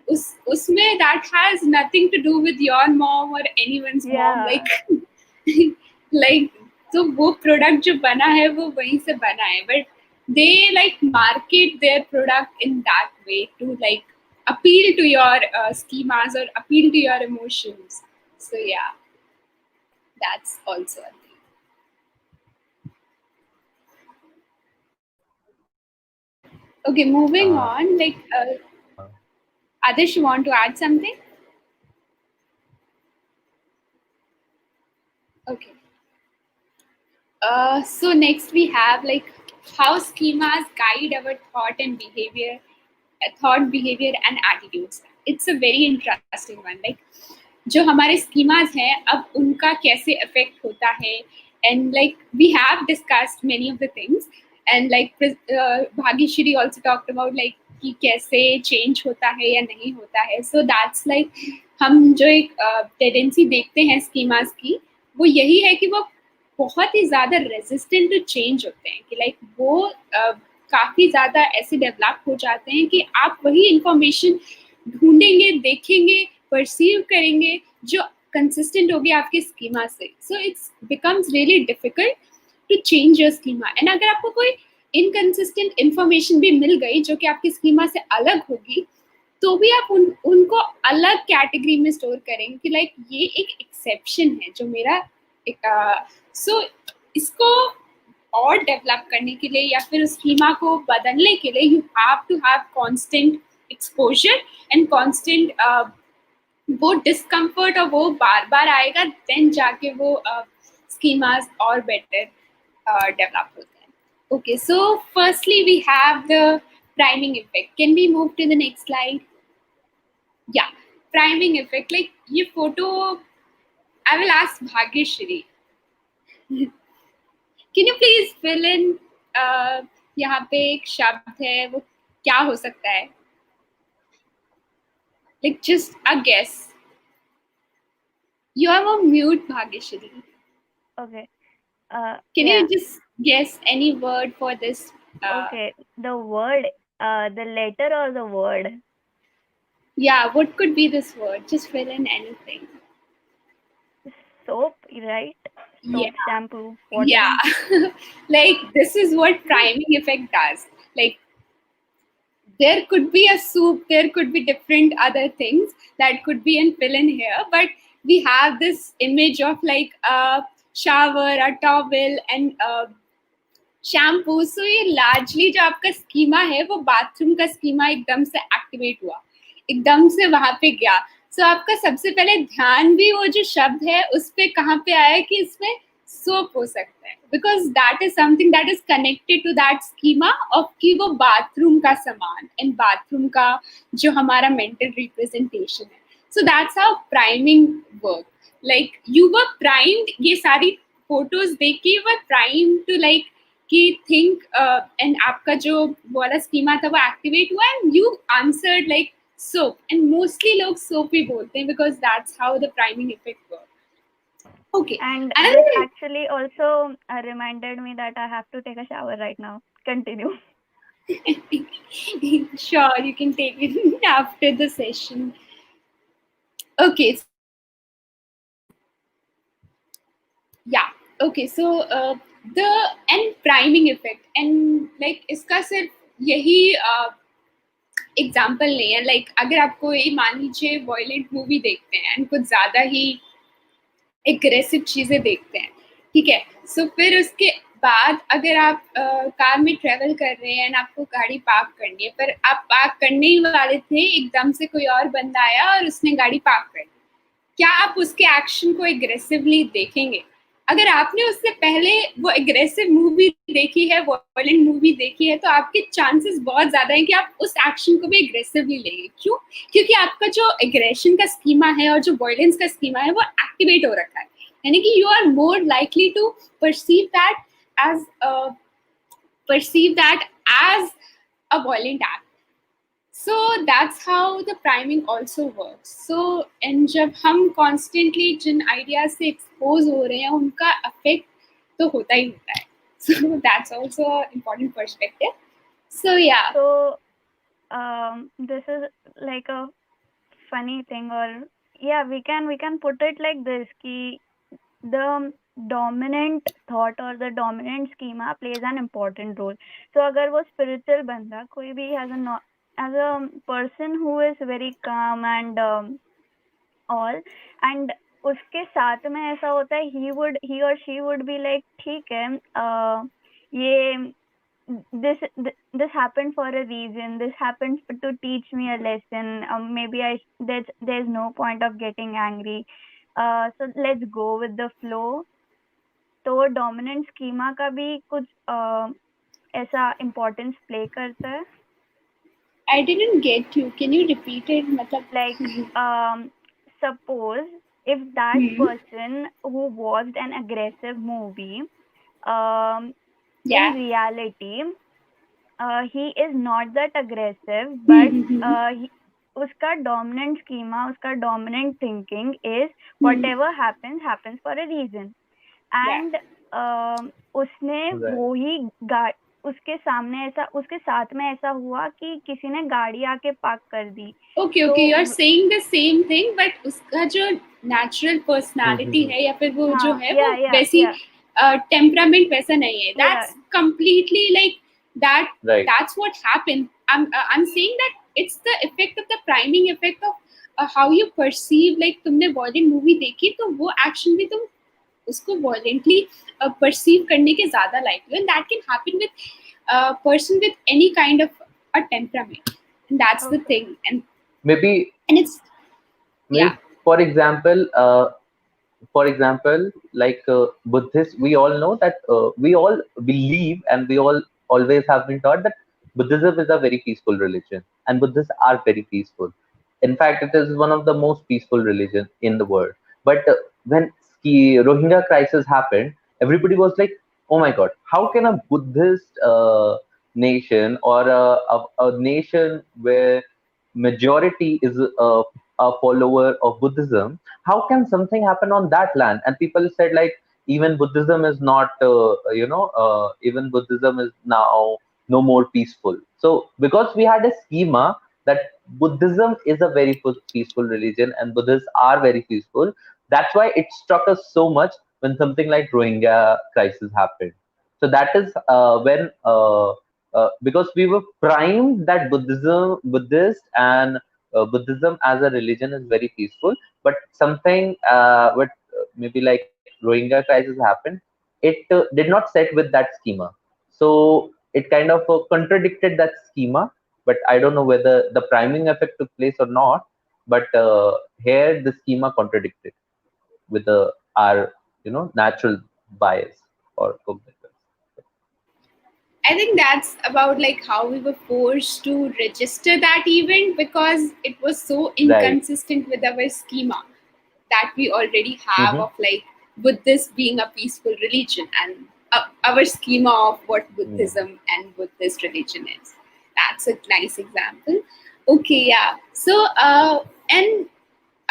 उसमें that has nothing to do with your mom or anyone's mom, Yeah. like तो वो प्रोडक्ट जो बना है वो वहीं से बना है, but they like market their product in that way to like appeal to your schemas or appeal to your emotions. So yeah, that's also a thing. Okay, moving on, like Adish, you want to add something? Okay. So next we have like how schemas guide our thought, behavior, and attitudes. It's a very interesting one. Like जो हमारे schemas हैं अब उनका कैसे affect होता है, and like we have discussed many of the things, and like Bhagishri also talked about like कि कैसे change होता है या नहीं होता है. So that's like हम जो एक tendency देखते हैं schemas की, वो यही है कि वो बहुत ही ज़्यादा रेजिस्टेंट टू चेंज होते हैं, कि लाइक वो काफ़ी ज़्यादा ऐसे डेवलप हो जाते हैं कि आप वही इंफॉर्मेशन ढूंढेंगे, देखेंगे, परसीव करेंगे जो कंसिस्टेंट होगी आपके स्कीमा से. So it's becomes really difficult to change your schema. And अगर आपको कोई इनकंसिस्टेंट इंफॉर्मेशन भी मिल गई जो कि आपकी स्कीमा से अलग होगी, तो भी आप उनको अलग कैटेगरी में स्टोर करेंगे कि लाइक ये एक एक्सेप्शन है जो मेरा सो इसको और डेवलप करने के लिए या फिर स्कीमा को बदलने के लिए you have to have constant exposure and constant वो डिस्कम्फर्ट, और वो बार बार आएगा, देन जाके वो स्कीमास और बेटर डेवलप होते हैं. Okay, so firstly we have the priming effect. Can we move to the next slide? Yeah, priming effect. Like ये photo, I will ask Bhagyashri. Can you please fill in? यहाँ पे एक शब्द है, वो क्या हो सकता है? Like just a guess. You are on mute, Bhagyashri. Okay. Can Yeah. you just guess any word for this? Okay. The word, the letter or the word? Yeah, what could be this word? Just fill in anything. Soap, right? Soap, Yeah. shampoo, water. Yeah. Like this is what priming effect does. Like there could be a soup, there could be different other things that could be in fill in here, but we have this image of like a shower, a towel, and shampoo. So ये largely जो आपका schema है वो bathroom का schema एकदम से activate हुआ, एकदम से वहां पे गया. सो आपका सबसे पहले ध्यान भी वो जो शब्द है उस पे कहाँ पे आया कि इसमें सोप हो सकता है, because that is something that is connected to that schema of कि वो बाथरूम का सामान एंड बाथरूम का जो हमारा मेंटल रिप्रेजेंटेशन है. So that's how priming work. Like you were primed, ये सारी फोटोज देख के you were primed to like कि थिंक एंड आपका जो वाला स्कीमा था वो एक्टिवेट हुआ and you answered like soap. And mostly लोग सोप ही बोलते हैं because that's how the priming effect work. Okay. And Another this thing, actually also reminded me that I have to take a shower right now. Continue. sure, you can take it after the session. Okay. Yeah. Okay. So the and priming effect and like इसका सिर्फ यही example नहीं है. Like अगर आप कोई मान लीजिए वॉयलेंट मूवी देखते हैं एंड कुछ ज्यादा ही एग्रेसिव चीजें देखते हैं, ठीक है, सो फिर उसके बाद अगर आप कार में ट्रेवल कर रहे हैं एंड आपको गाड़ी पार्क करनी है, पर आप पार्क करने ही वाले थे, एकदम से कोई और बंदा आया और उसने गाड़ी पार्क कर दी, क्या आप उसके एक्शन को एग्रेसिवली देखेंगे? अगर आपने उससे पहले वो एग्रेसिव मूवी देखी है, वायलेंट मूवी देखी है, तो आपके चांसेस बहुत ज्यादा हैं कि आप उस एक्शन को भी एग्रेसिवली लेंगे. क्यों? क्योंकि आपका जो एग्रेशन का स्कीमा है और जो वायलेंस का स्कीमा है वो एक्टिवेट हो रखा है. यानी कि you are more likely to as perceive that as a violent act. So that's how the priming also works. So and जब हम constantly जिन ideas से expose हो रहे हैं उनका effect तो होता ही होता है. So that's also an important perspective. So yeah. So this is like a funny thing, or yeah, we can put it like this कि the dominant thought or the dominant schema plays an important role. So अगर वो spiritual बंदा कोई भी as a person who is very calm and all, and उसके साथ में ऐसा होता है he or she would be like ठीक है ये this happened for a reason, this happened to teach me a lesson, maybe there's no point of getting angry, so let's go with the flow. तो dominant schema का भी कुछ ऐसा importance play करता है. I didn't get you. Can you repeat it? मतलब like suppose if that person who watched an aggressive movie in reality he is not that aggressive, but उसका dominant schema, उसका dominant thinking is whatever happens for a reason. And उसने वो ही उसके साथ में ऐसा हुआ कि किसी ने गाड़ी आके पार्क कर दी. Okay, you are saying the same thing, but उसका जो natural personality है या फिर वो जो है वो वैसी temperament वैसा नहीं है. That's completely like that. Right. That's what happened. I'm saying that it's the effect of the priming effect of how you perceive. Like तुमने violent movie देखी तो वो action भी तुम उसको violently perceive करने के ज़्यादा likely, and that can happen with a person with any kind of a temperament, and that's the thing. And maybe for example, like Buddhists, we all know that we all believe and we all always have been taught that Buddhism is a very peaceful religion and Buddhists are very peaceful. In fact, it is one of the most peaceful religions in the world. But when the Rohingya crisis happened, everybody was like, oh my God, how can a Buddhist nation or a nation where majority is a follower of Buddhism, how can something happen on that land? And people said like, even Buddhism is not, even Buddhism is now no more peaceful. So because we had a schema that Buddhism is a very peaceful religion and Buddhists are very peaceful, that's why it struck us so much when something like Rohingya crisis happened. So that is when, because we were primed that Buddhist and Buddhism as a religion is very peaceful, but something what maybe like Rohingya crisis happened, it did not set with that schema. So it kind of contradicted that schema, but I don't know whether the priming effect took place or not, but here the schema contradicted with our natural bias or cognitive. I think that's about like how we were forced to register that event because it was so inconsistent with our schema that we already have of like Buddhist being a peaceful religion and our schema of what Buddhism and Buddhist religion is. That's a nice example. Okay, yeah. So and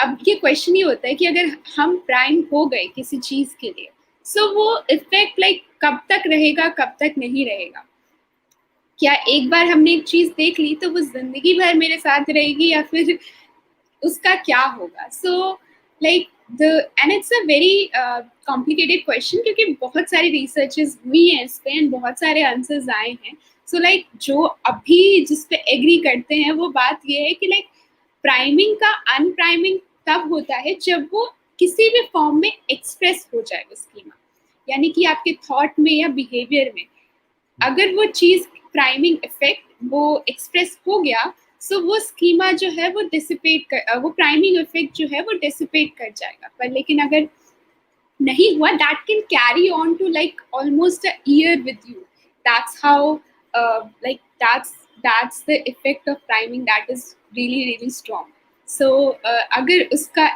अब ये question ये होता है कि अगर हम prime हो गए किसी चीज के लिए, सो वो इफेक्ट लाइक कब तक रहेगा, कब तक नहीं रहेगा. क्या एक बार हमने एक चीज देख ली तो वो जिंदगी भर मेरे साथ रहेगी या फिर उसका क्या होगा. So like and it's a very complicated question क्योंकि बहुत सारी रिसर्चेस हुई हैं इस पे एंड बहुत सारे आंसर्स आए हैं. सो लाइक जो अभी जिस पे एग्री करते हैं वो बात ये है कि लाइक प्राइमिंग का अनप्राइमिंग तब होता है जब वो किसी भी फॉर्म में एक्सप्रेस हो जाए वो स्कीमा, यानी कि आपके थॉट में या बिहेवियर में अगर वो चीज प्राइमिंग इफेक्ट वो एक्सप्रेस हो गया, सो वो स्कीमा जो है वो डिसिपेट कर, वो प्राइमिंग इफेक्ट जो है वो डिसिपेट कर जाएगा. पर लेकिन अगर nahi hua, that can carry on to like almost a year with you. That's how like that's the effect of priming that is really really strong. So agar uska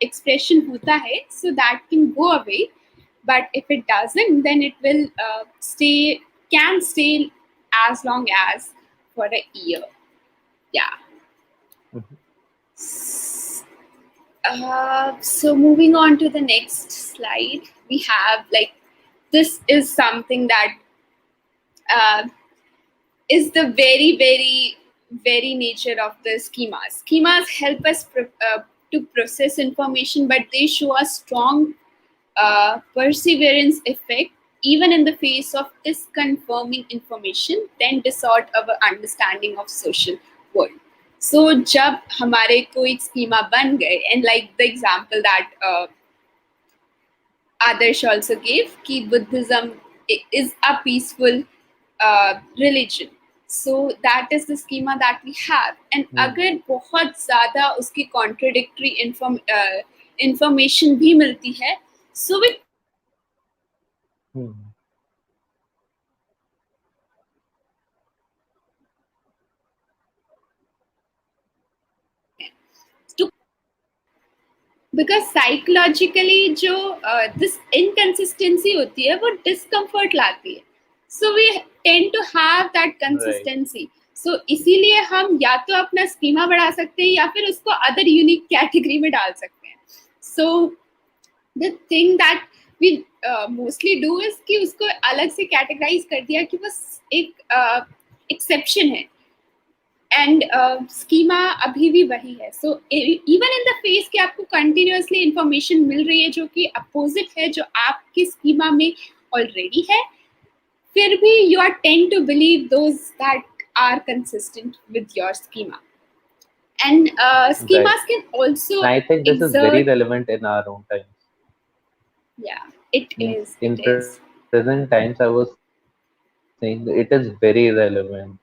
expression hota hai, so that can go away, but if it doesn't, then it will can stay as long as for a year. Yeah. Mhm. So moving on to the next slide, we have like, this is something that uh, is the very, very, very nature of the schemas. Schemas help us to process information, but they show a strong perseverance effect even in the face of disconfirming information, then distort our understanding of social world. So जब हमारे कोई schema बन गए, and like the example that Adarsh also gave, कि Buddhism is a peaceful religion. So that is the schema that we have. And Hmm. अगर बहुत ज़्यादा उसकी contradictory information भी मिलती है, so we Hmm. to, because psychologically जो this inconsistency होती है वो discomfort लाती है. So we tend to have that Right. consistency. So इसीलिए हम या तो अपना स्कीमा बढ़ा सकते हैं या फिर उसको अदर यूनिक कैटेगरी में डाल सकते हैं. So the thing that we mostly do is कि उसको अलग से कैटेगराइज कर दिया कि बस एक एक्सेप्शन है, एंड स्कीमा अभी भी वही है. So even in the face कि आपको कंटिन्यूअसली इंफॉर्मेशन मिल रही है जो कि अपोजिट है जो आपके स्कीमा में ऑलरेडी है, फिर भी you are tend to believe those that are consistent with your schema. And Right. schemas can also And I think this is very exert. relevant in our own times. Yeah, it Means is, it in is. present times, I was saying that it is very relevant,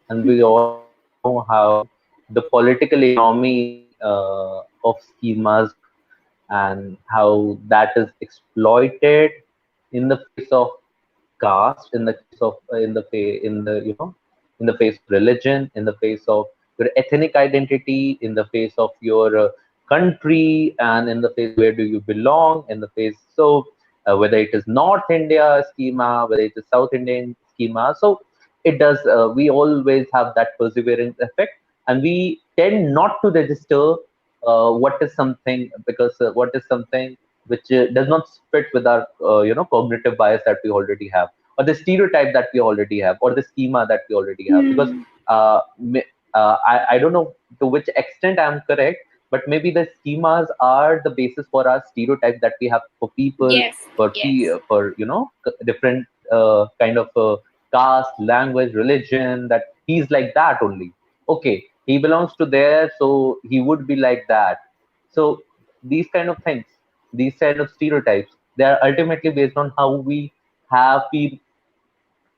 and we all know how the political economy of schemas work, and how that is exploited in the face of caste, in the case of in the in the face of religion, in the face of your ethnic identity, in the face of your country, and in the face where do you belong, in the face, so whether it is North India schema, whether it is South Indian schema, so it does, we always have that perseverance effect, and we tend not to register what is something, because what is something which does not fit with our cognitive bias that we already have, or the stereotype that we already have, or the schema that we already have, because Hmm. I don't know to which extent I'm correct, but maybe the schemas are the basis for our stereotype that we have for people, Yes, for yes. for different kind of caste, language, religion, that he's like that only. Okay, he belongs to there, so he would be like that. So these kind of things, these kind of stereotypes, they are ultimately based on how we have been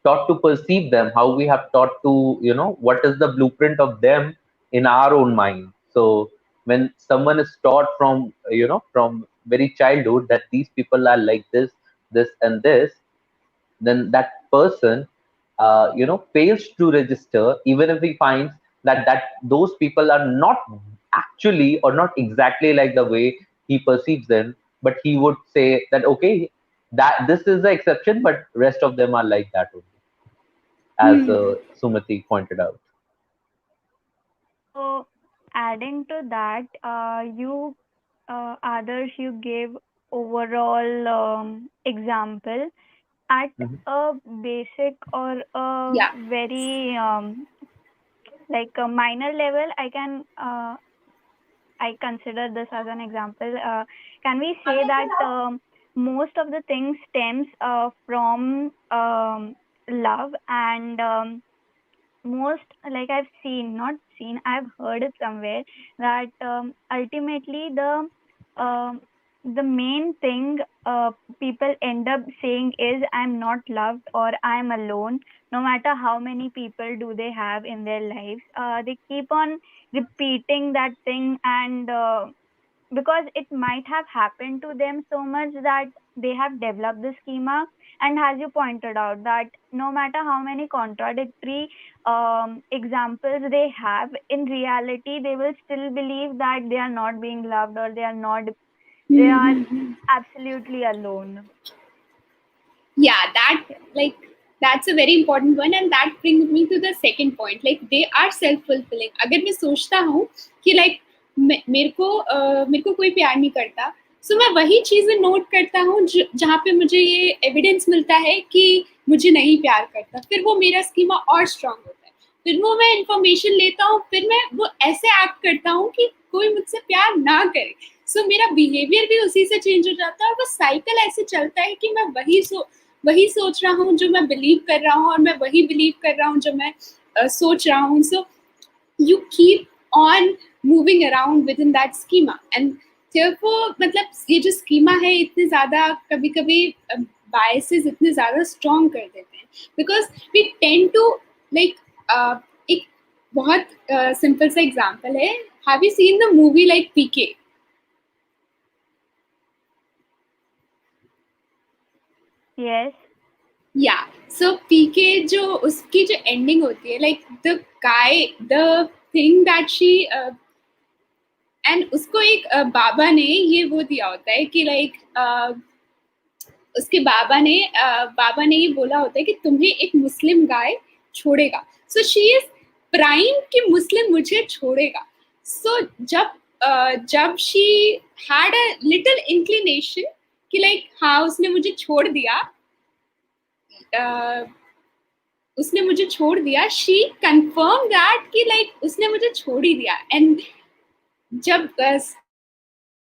taught to perceive them, how we have taught to, what is the blueprint of them in our own mind. So when someone is taught from, from very childhood that these people are like this and this, then that person fails to register, even if he finds that those people are not actually or not exactly like the way he perceives them, but he would say that okay, that this is the exception, but rest of them are like that only, as Hmm. Sumati pointed out. So, adding to that, others, you gave overall example at Mhm. a basic or a Yeah. very like a minor level. I consider this as an example. Can we say that most of the things stems from love, and most, like, I've seen, not seen, I've heard it somewhere, that ultimately um the main thing people end up saying is I'm not loved or I'm alone. No matter how many people do they have in their lives, they keep on repeating that thing, and because it might have happened to them so much that they have developed the schema. And as you pointed out, that no matter how many contradictory examples they have, in reality they will still believe that they are not being loved, or they are absolutely alone. Yeah, that's a very important one, and that brings me to the second point. Like they are self fulfilling. अगर मैं सोचता हूँ कि like मेरे को कोई प्यार नहीं करता, सो मैं वही चीजें नोट करता हूँ जहाँ पे मुझे ये एविडेंस मिलता है कि मुझे नहीं प्यार करता, फिर वो मेरा स्कीमा और स्ट्रांग होता है, फिर वो मैं इंफॉर्मेशन लेता हूँ, फिर मैं वो ऐसे एक्ट करता हूँ कि कोई मुझसे प्यार ना करे, सो मेरा बिहेवियर भी उसी से चेंज हो जाता है, और वो साइकिल ऐसे चलता है कि मैं वही सोच रहा हूँ जो मैं बिलीव कर रहा हूँ, और मैं वही बिलीव कर रहा हूँ जो मैं सोच रहा हूँ. सो you keep on moving around within that schema, and therefore मतलब ये जो schema है इतने ज़्यादा कभी-कभी biases इतने ज़्यादा strong कर देते हैं, because we tend to like एक बहुत simple सा example है. Have you seen the movie like PK? Yes. Yeah, so PK जो उसकी जो ending होती है, like the thing that she and उसको एक बाबा ने ये वो दिया होता है कि लाइक उसके बाबा ने ये बोला होता है कि तुम्हें एक मुस्लिम गाय छोड़ेगा, सो शी इज प्राइम कि मुस्लिम मुझे छोड़ेगा. सो जब she had a little inclination कि लाइक हाँ उसने मुझे छोड़ दिया, शी कंफर्म दैट कि लाइक उसने मुझे छोड़ ही दिया. एंड जब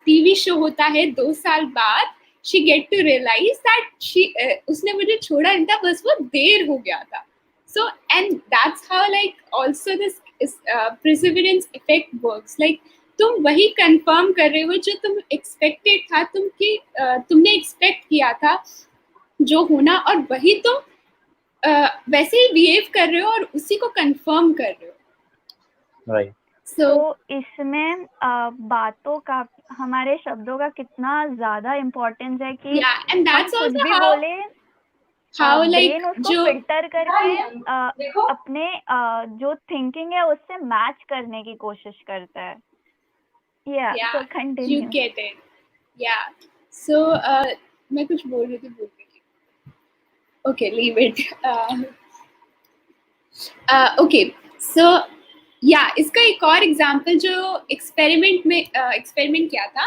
टीवी शो होता है 2 साल बाद, she get to realise that उसने मुझे छोड़ा नहीं था, बस वो देर हो गया था. So and that's how like also this perseverance effect works. Like तुम वही कंफर्म कर रहे हो जो तुम एक्सपेक्टेड था, तुमने एक्सपेक्ट किया था जो होना, और वही तुम वैसे ही बिहेव कर रहे हो और उसी को कंफर्म कर रहे हो. Right. तो इसमें बातों का, हमारे शब्दों का कितना ज्यादा इम्पोर्टेंस है कि and that's हम कुछ also भी how, बोले, like ब्रेन उसको फिल्टर करके अपने जो थिंकिंग है उससे मैच करने की कोशिश करता है. So continue. You get it. So मैं कुछ बोल रही थी, okay, leave it. Okay, so इसका एक और एग्जांपल जो एक्सपेरिमेंट किया था,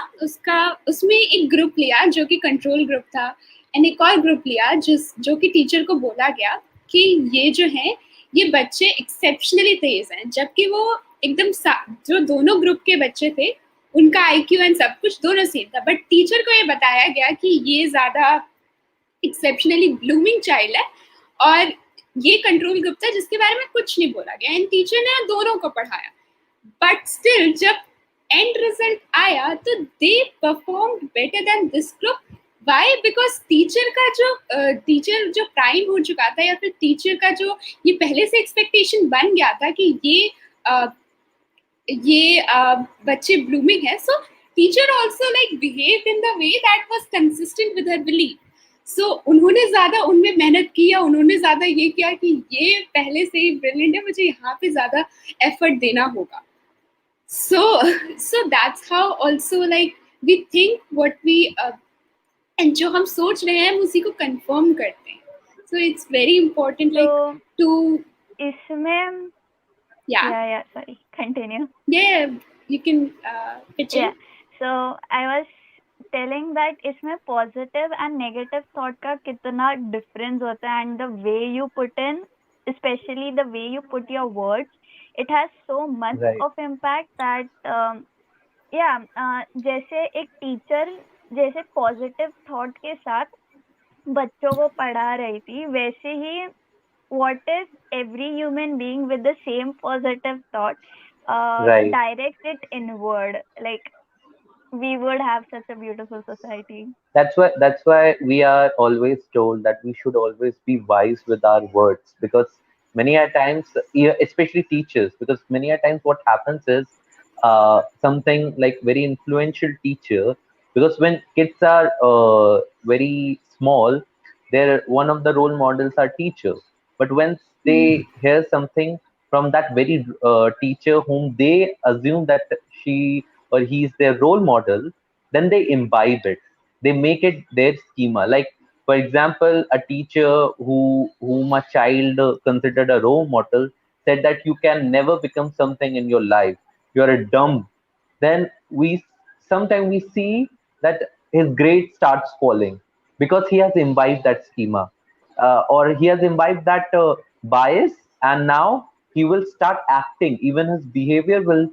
उसमें एक ग्रुप लिया जो कि कंट्रोल ग्रुप था, एंड एक और ग्रुप लिया जो कि टीचर को बोला गया कि ये जो है ये बच्चे एक्सेप्शनली तेज हैं, जबकि वो एकदम जो दोनों ग्रुप के बच्चे थे उनका IQ एंड सब कुछ दोनों सेम था, बट टीचर को ये बताया गया कि ये ज्यादा एक्सेप्शनली ब्लूमिंग चाइल्ड है, और ये कंट्रोल ग्रुप था जिसके बारे में कुछ नहीं बोला गया, एंड टीचर ने दोनों को पढ़ाया. बट स्टिल जब एंड रिजल्ट आया तो they performed better than this group. Why? Because teacher जो प्राइम हो चुका था, या फिर टीचर का जो ये पहले से एक्सपेक्टेशन बन गया था कि ये बच्चे ब्लूमिंग है, so teacher also like behaved in the way that was consistent with her belief. So उन्होंने ज्यादा उनमें मेहनत की, या उन्होंने ज्यादा ये किया कि ये पहले से ही ब्रिलियंट है, मुझे यहाँ पे ज्यादा एफर्ट देना होगा. So that's how also like we think what we and जो हम सोच रहे हैं हम उसी को कंफर्म करते हैं. So it's very important like to इसमें sorry, continue. You can pitch in. So I was telling that इसमें पॉजिटिव एंड नेगेटिव थॉट का कितना डिफरेंस होता है, and the way you put in, specially the way you put your words, it has so much of impact that जैसे एक teacher जैसे positive thought के साथ बच्चों को पढ़ा रही थी, वैसे ही what if every human being with the same positive thought directs it inward, like we would have such a beautiful society. That's why we are always told that we should always be wise with our words, because many a times, especially teachers, because many a times what happens is something like very influential teacher, because when kids are very small, they're one of the role models are teacher. But when they hear something from that very teacher whom they assume that she or he is their role model, then they imbibe it. They make it their schema. Like for example, a teacher whom a child considered a role model said that you can never become something in your life. You are a dumb. Then we sometimes we see that his grade starts falling because he has imbibed that schema, or he has imbibed that bias, and now he will start acting. Even his behavior will,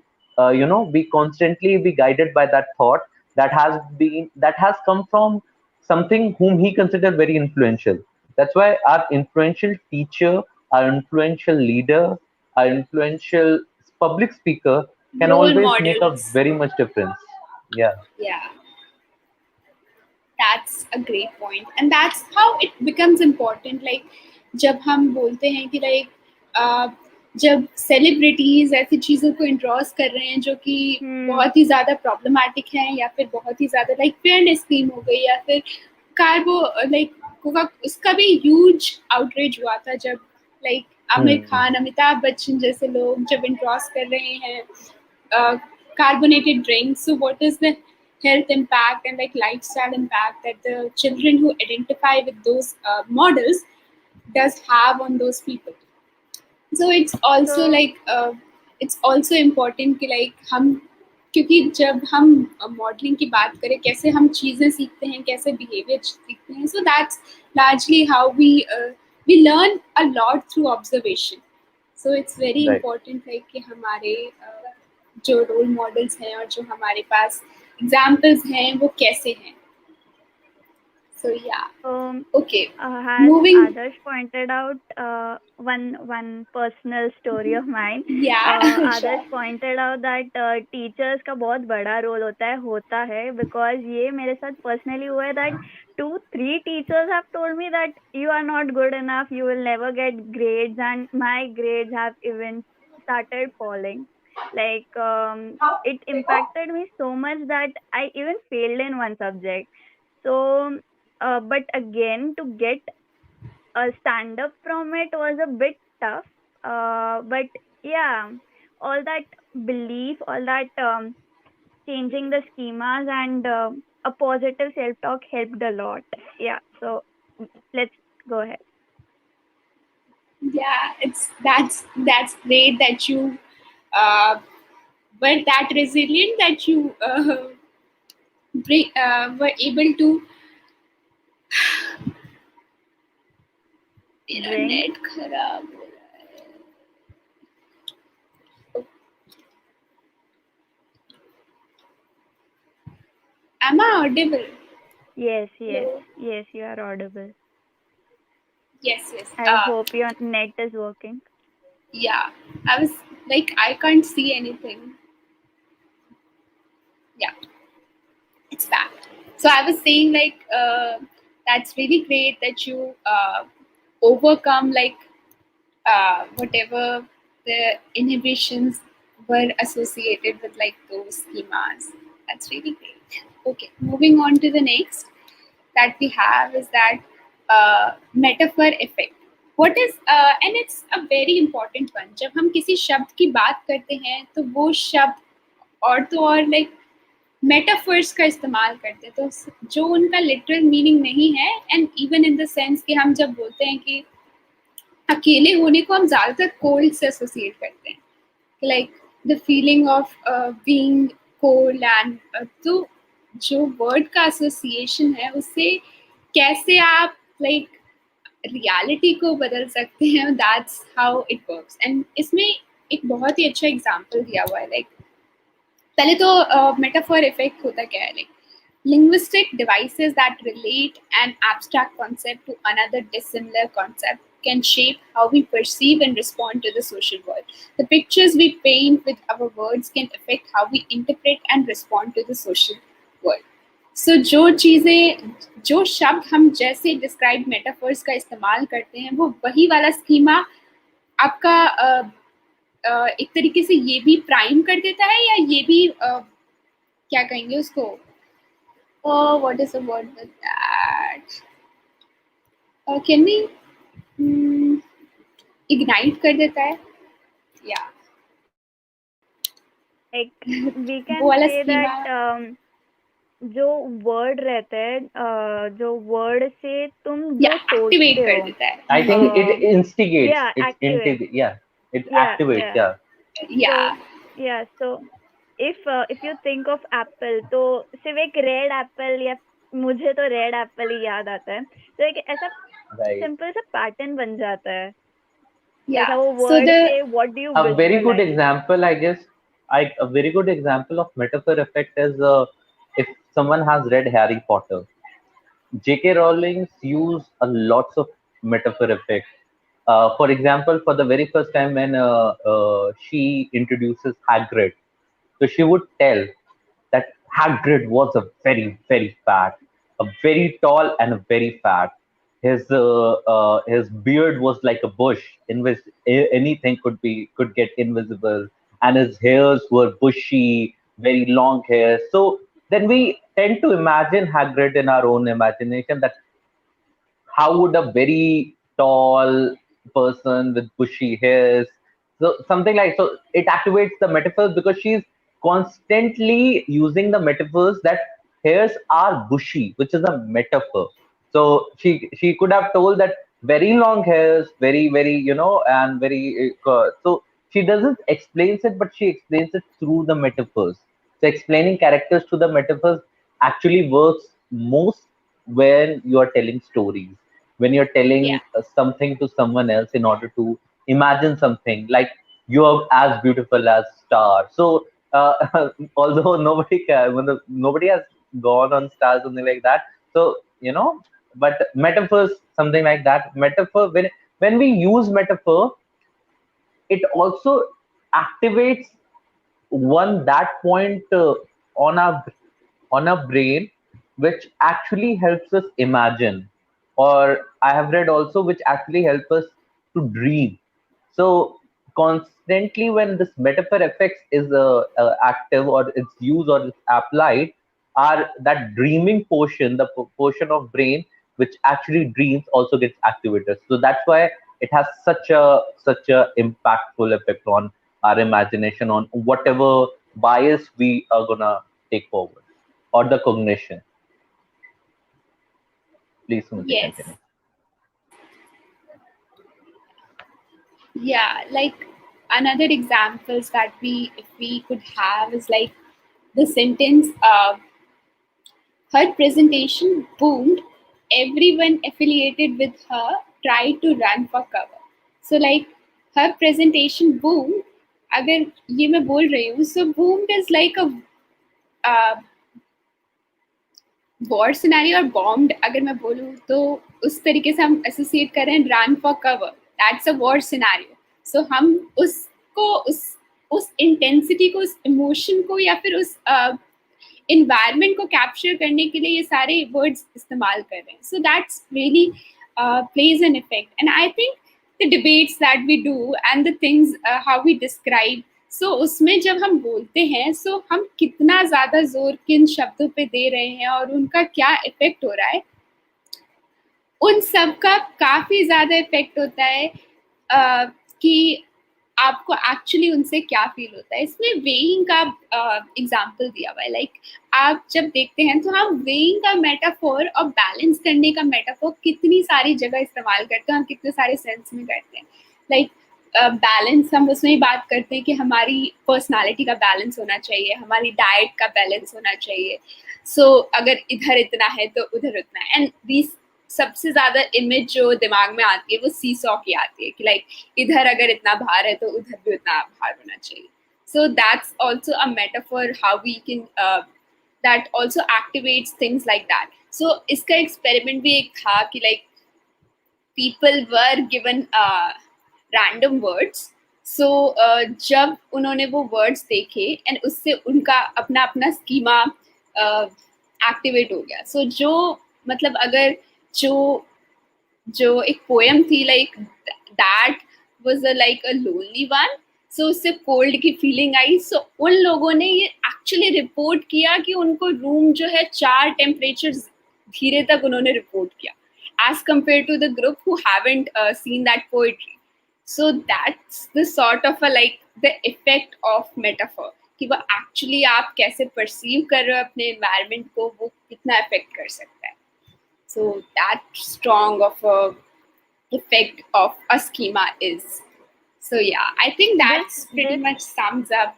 be constantly be guided by that thought that has come from something whom he considered very influential. That's why our influential teacher, our influential leader, our influential public speaker can Role always make a models. very much difference. Yeah. Yeah, that's a great point, and that's how it becomes important. Like जब हम बोलते हैं कि जब celebrities ऐसी चीज़ों को intros कर रहे हैं जो कि बहुत ही ज़्यादा प्रॉब्लमैटिक हैं, या फिर बहुत ही ज़्यादा लाइक फेयरनेस क्रीम हो गई, या फिर कार्बो लाइक उसका भी ह्यूज आउटरीच हुआ था जब लाइक आमिर खान, अमिताभ बच्चन जैसे लोग जब इंट्रोस कर रहे हैं carbonated drinks. So what is the health impact and like lifestyle impact that the children who identify with those models does have on those people? So it's also it's also important कि like हम, क्योंकि जब हम modelling की बात करें, कैसे हम चीज़ें सीखते हैं, कैसे बिहेवियर सीखते हैं, so that's largely how we learn a lot through observation. So it's very Right. important like कि हमारे जो रोल मॉडल्स हैं और जो हमारे पास एग्जाम्पल्स हैं वो कैसे हैं. So yeah, okay. Has Moving. Adarsh pointed out one personal story of mine. Yeah. Adarsh pointed out that teachers का बहुत बड़ा रोल होता है because ये मेरे साथ personally हुआ है that 2-3 teachers have told me that you are not good enough, you will never get grades, and my grades have even started falling. Like it impacted me so much that I even failed in one subject. So but again, to get a stand up from it was a bit tough. But yeah, all that belief, all that changing the schemas and a positive self talk helped a lot. Yeah, so let's go ahead. Yeah, that's great that you were that resilient, that you were able to मेरा Drink. Net खराब हो रहा है. Am I audible? Yes, Hello? yes, you are audible. Yes. I hope your net is working. Yeah, I was like, I can't see anything. Yeah, it's back. So I was saying like that's really great that you overcome like whatever the inhibitions were associated with like those schemas. That's really great. Okay, moving on to the next that we have is that metaphor effect. What is and it's a very important one. जब हम किसी शब्द की बात करते हैं तो वो शब्द और तो और like मेटाफर्स का इस्तेमाल करते हैं, तो जो उनका लिटरल मीनिंग नहीं है, and even in the sense कि हम जब बोलते हैं कि अकेले होने को हम ज़्यादातर कोल्ड से एसोसिएट करते हैं, like the feeling of being cold, and तो जो वर्ड का एसोसिएशन है उससे कैसे आप लाइक रियलिटी को बदल सकते हैं, that's how it works. And इसमें एक बहुत ही अच्छा एग्जांपल दिया हुआ है. लाइक पहले तो मेटाफर इफेक्ट होता क्या है, like linguistic devices that relate an abstract concept to another dissimilar concept can shape how we perceive and respond to the social world. The pictures we paint with our words can affect how we interpret and respond to the social world. So जो शब्द हम जैसे describe metaphors का इस्तेमाल करते हैं वो वही वाला स्कीमा आपका एक तरीके से ये भी प्राइम कर देता है, या ये भी क्या कहेंगे उसको, what is the word with that, can we ignite कर देता है, या Like we वो can वाला say स्कीमा, that जो वर्ड रहता है, जो वर्ड से तुम या जो एक्टिवेट सोचते कर हो, देता है. I think it instigates, yeah, it activate, yeah, it yeah, activates, yeah. yeah. या So yeah, so if you think of apple, तो सिर्फ एक रेड एप्पल, या मुझे तो रेड एप्पल ही याद आता है, तो एक ऐसा Right. सिंपल सा पैटर्न बन जाता है, या जैसा वो so word the say what do you A very good visualise. example, I guess, a very good example of metaphor effect is if someone has read Harry Potter. J.K. Rowling used a lots of metaphor effects. For example, for the very first time when she introduces Hagrid, so she would tell that Hagrid was a very, very fat, a very tall and a very fat. His beard was like a bush, in which anything could get invisible, and his hairs were bushy, very long hair. So then we tend to imagine Hagrid in our own imagination, that how would a very tall person with bushy hairs, so something like, so it activates the metaphors because she's constantly using the metaphors that hairs are bushy, which is a metaphor. So she could have told that very long hairs, very, very, and very so she doesn't explains it, but she explains it through the metaphors. So explaining characters to the metaphors actually works most when you are telling stories, when you're yeah, telling something to someone else in order to imagine something, like you're as beautiful as star. So although nobody can, nobody has gone on stars, something like that. So but metaphors, something like that. Metaphor, when we use metaphor, it also activates one that point on our brain, which actually helps us imagine, or I have read also, which actually help us to dream. So constantly when this metaphor effects is active, or it's used, or it's applied, are that dreaming portion, the portion of brain which actually dreams, also gets activated. So that's why it has such a impactful effect on our imagination, on whatever bias we are gonna take forward, or the cognition. Please, Sumati, yes, continue. yeah, like another examples that we, if we could have, is like the sentence, her presentation boomed, everyone affiliated with her tried to run for cover. So like her presentation boomed, अगर ये मैं बोल रही हूँ, so boomed is like a war scenario, और bombed अगर मैं बोलूँ तो उस तरीके से हम एसोसिएट करें run for cover, that's a war scenario. So हम उसको उस इंटेंसिटी को, उस इमोशन को, या फिर उस इन्वायरमेंट को कैप्चर करने के लिए ये सारे वर्ड्स इस्तेमाल कर रहे हैं. So that's really plays an effect. And I think the debates that we do and the things how we describe, so उसमें जब हम बोलते हैं, so हम कितना ज़्यादा जोर किन शब्दों पे दे रहे हैं और उनका क्या इफेक्ट हो रहा है, उन सब का काफ़ी ज़्यादा इफेक्ट होता है कि आपको एक्चुअली उनसे क्या फील होता है. इसमें वेइंग का एग्जांपल दिया हुआ है. लाइक आप जब देखते हैं तो हम वेइंग का मेटाफोर और बैलेंस करने का मेटाफोर कितनी सारी जगह इस्तेमाल करते हैं, हम कितने सारे सेंस में करते हैं. लाइक बैलेंस, हम उसमें ही बात करते हैं कि हमारी पर्सनालिटी का बैलेंस होना चाहिए, हमारी डाइट का बैलेंस होना चाहिए. सो अगर इधर इतना है तो उधर उतना है. एंड दिस सबसे ज्यादा इमेज जो दिमाग में आती है वो सीसॉ की आती है कि लाइक इधर अगर इतना भार है तो उधर भी उतना भार होना चाहिए. So that's also a metaphor how we can, that also activates things like that. So इसका एक्सपेरिमेंट भी एक था कि like people were given random words. So जब उन्होंने वो वर्ड्स देखे एंड उससे उनका अपना अपना स्कीमा एक्टिवेट हो गया. सो जो मतलब अगर जो एक पोएम थी, like that was like a lonely one, so उससे कोल्ड की फीलिंग आई. सो उन लोगों ने ये एक्चुअली रिपोर्ट किया कि उनको रूम जो है 4 टेम्परेचर धीरे तक उन्होंने रिपोर्ट किया, as compared to the group who haven't seen that poetry. So that's the sort of a like the effect of metaphor, कि वो actually आप कैसे perceive कर रहे हो अपने environment को, वो कितना affect कर सकता है. So that strong of a effect of a schema is. So yeah, I think that's pretty much sums up.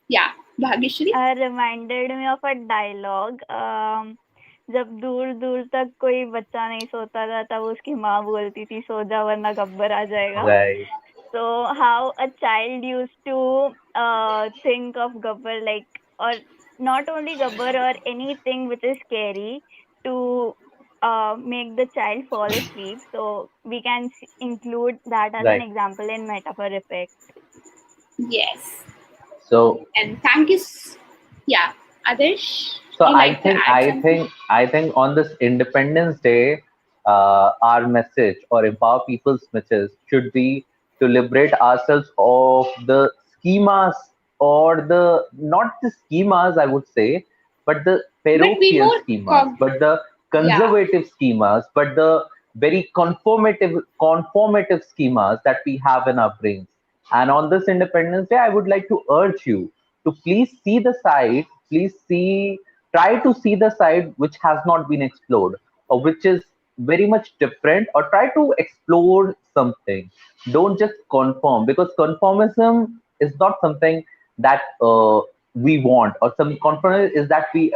Yeah, Bhagyashri? reminded me of a dialogue. जब दूर दूर तक कोई बच्चा नहीं सोता था तब उसकी माँ बोलती थी सो जा वरना गब्बर आ जाएगा. Right. So how a child used to think of gabbar, like, or not only gabbar or anything which is scary, to make the child fall asleep. So we can include that as an Right. example in metaphor effect. Yes. So And thank you. Yeah, Adarsh. So you I like to think add I something? think I think on this Independence Day, our message or empower people's message should be to liberate ourselves of the schemas, or the not the schemas I would say, but the But be parochial more schemas, but the yeah. conservative schemas, but the very conformative schemas that we have in our brains. And on this Independence Day, I would like to urge you to please see the side, please try to see the side which has not been explored, or which is very much different, or try to explore something. Don't just conform, because conformism is not something that we want, or some conformism is that we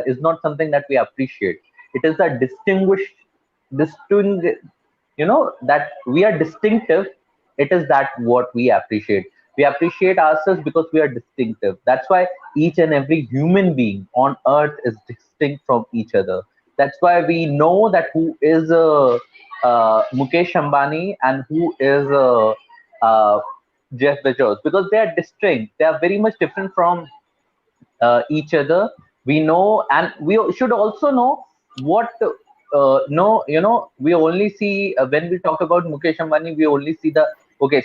is not something that we appreciate. It is a distinguish that we are distinctive. It is that what we appreciate. We appreciate ourselves because we are distinctive. That's why each and every human being on earth is distinct from each other. That's why we know that who is Mukesh Ambani and who is Jeff Bezos, because they are distinct. They are very much different from each other. We know, and we should also know what no, we only see when we talk about Mukesh Ambani, we only see the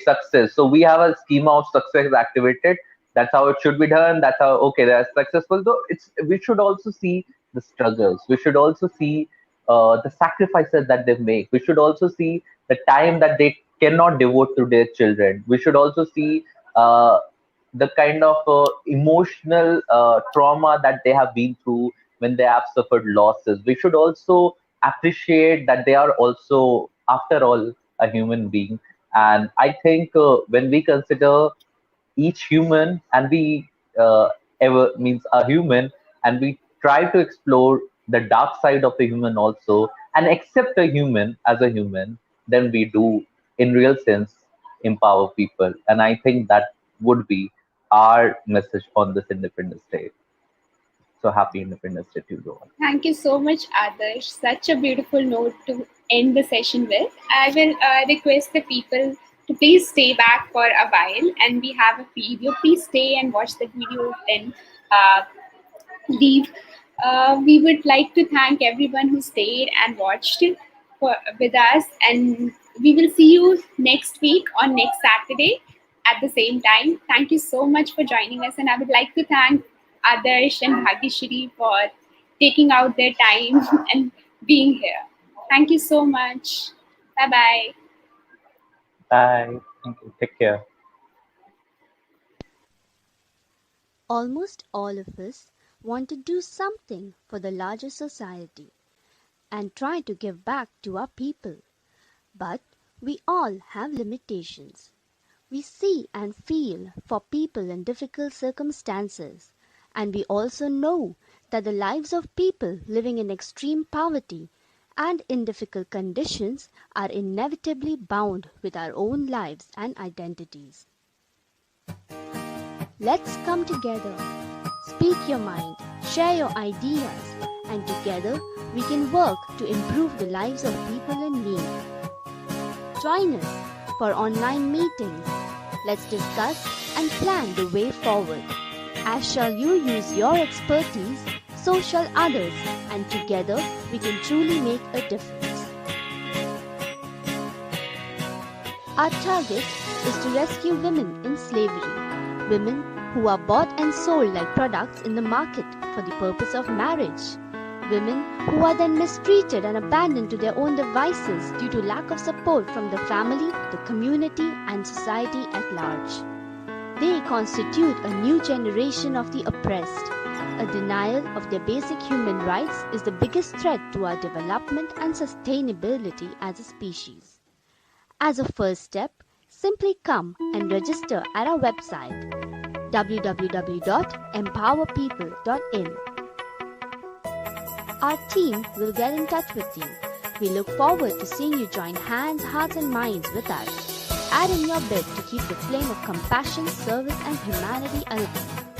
success. So we have a schema of success activated. That's how it should be done. That's how they're successful. Though we should also see the struggles. We should also see the sacrifices that they make. We should also see the time that they cannot devote to their children. We should also see the kind of emotional trauma that they have been through when they have suffered losses. We should also appreciate that they are also, after all, a human being. And I think when we consider each human, and we ever means a human, and we try to explore the dark side of a human also, and accept a human as a human, then we do, in real sense, empower people. And I think that would be our message on this Independence Day. So happy Independence Day to you all. Thank you so much, Adarsh. Such a beautiful note to end the session with. I will request the people to please stay back for a while, and we have a video. Please stay and watch the video, then leave. We would like to thank everyone who stayed and watched with us, and we will see you next week on next Saturday at the same time. Thank you so much for joining us, and I would like to thank Adarsh and Bhagyashri for taking out their time and being here. Thank you so much. Bye-bye. Bye. Thank you. Take care. Almost all of us want to do something for the larger society and try to give back to our people. But we all have limitations. We see and feel for people in difficult circumstances, and we also know that the lives of people living in extreme poverty and in difficult conditions are inevitably bound with our own lives and identities. Let's come together, speak your mind, share your ideas, and together we can work to improve the lives of people in need. Join us for online meetings. Let's discuss and plan the way forward. As shall you use your expertise, so shall others, and together we can truly make a difference. Our target is to rescue women in slavery, women who are bought and sold like products in the market for the purpose of marriage, women who are then mistreated and abandoned to their own devices due to lack of support from the family, the community, and society at large. They constitute a new generation of the oppressed. A denial of their basic human rights is the biggest threat to our development and sustainability as a species. As a first step, simply come and register at our website www.empowerpeople.in. Our team will get in touch with you. We look forward to seeing you join hands, hearts and minds with us. Add in your bid to keep the flame of compassion, service and humanity alive.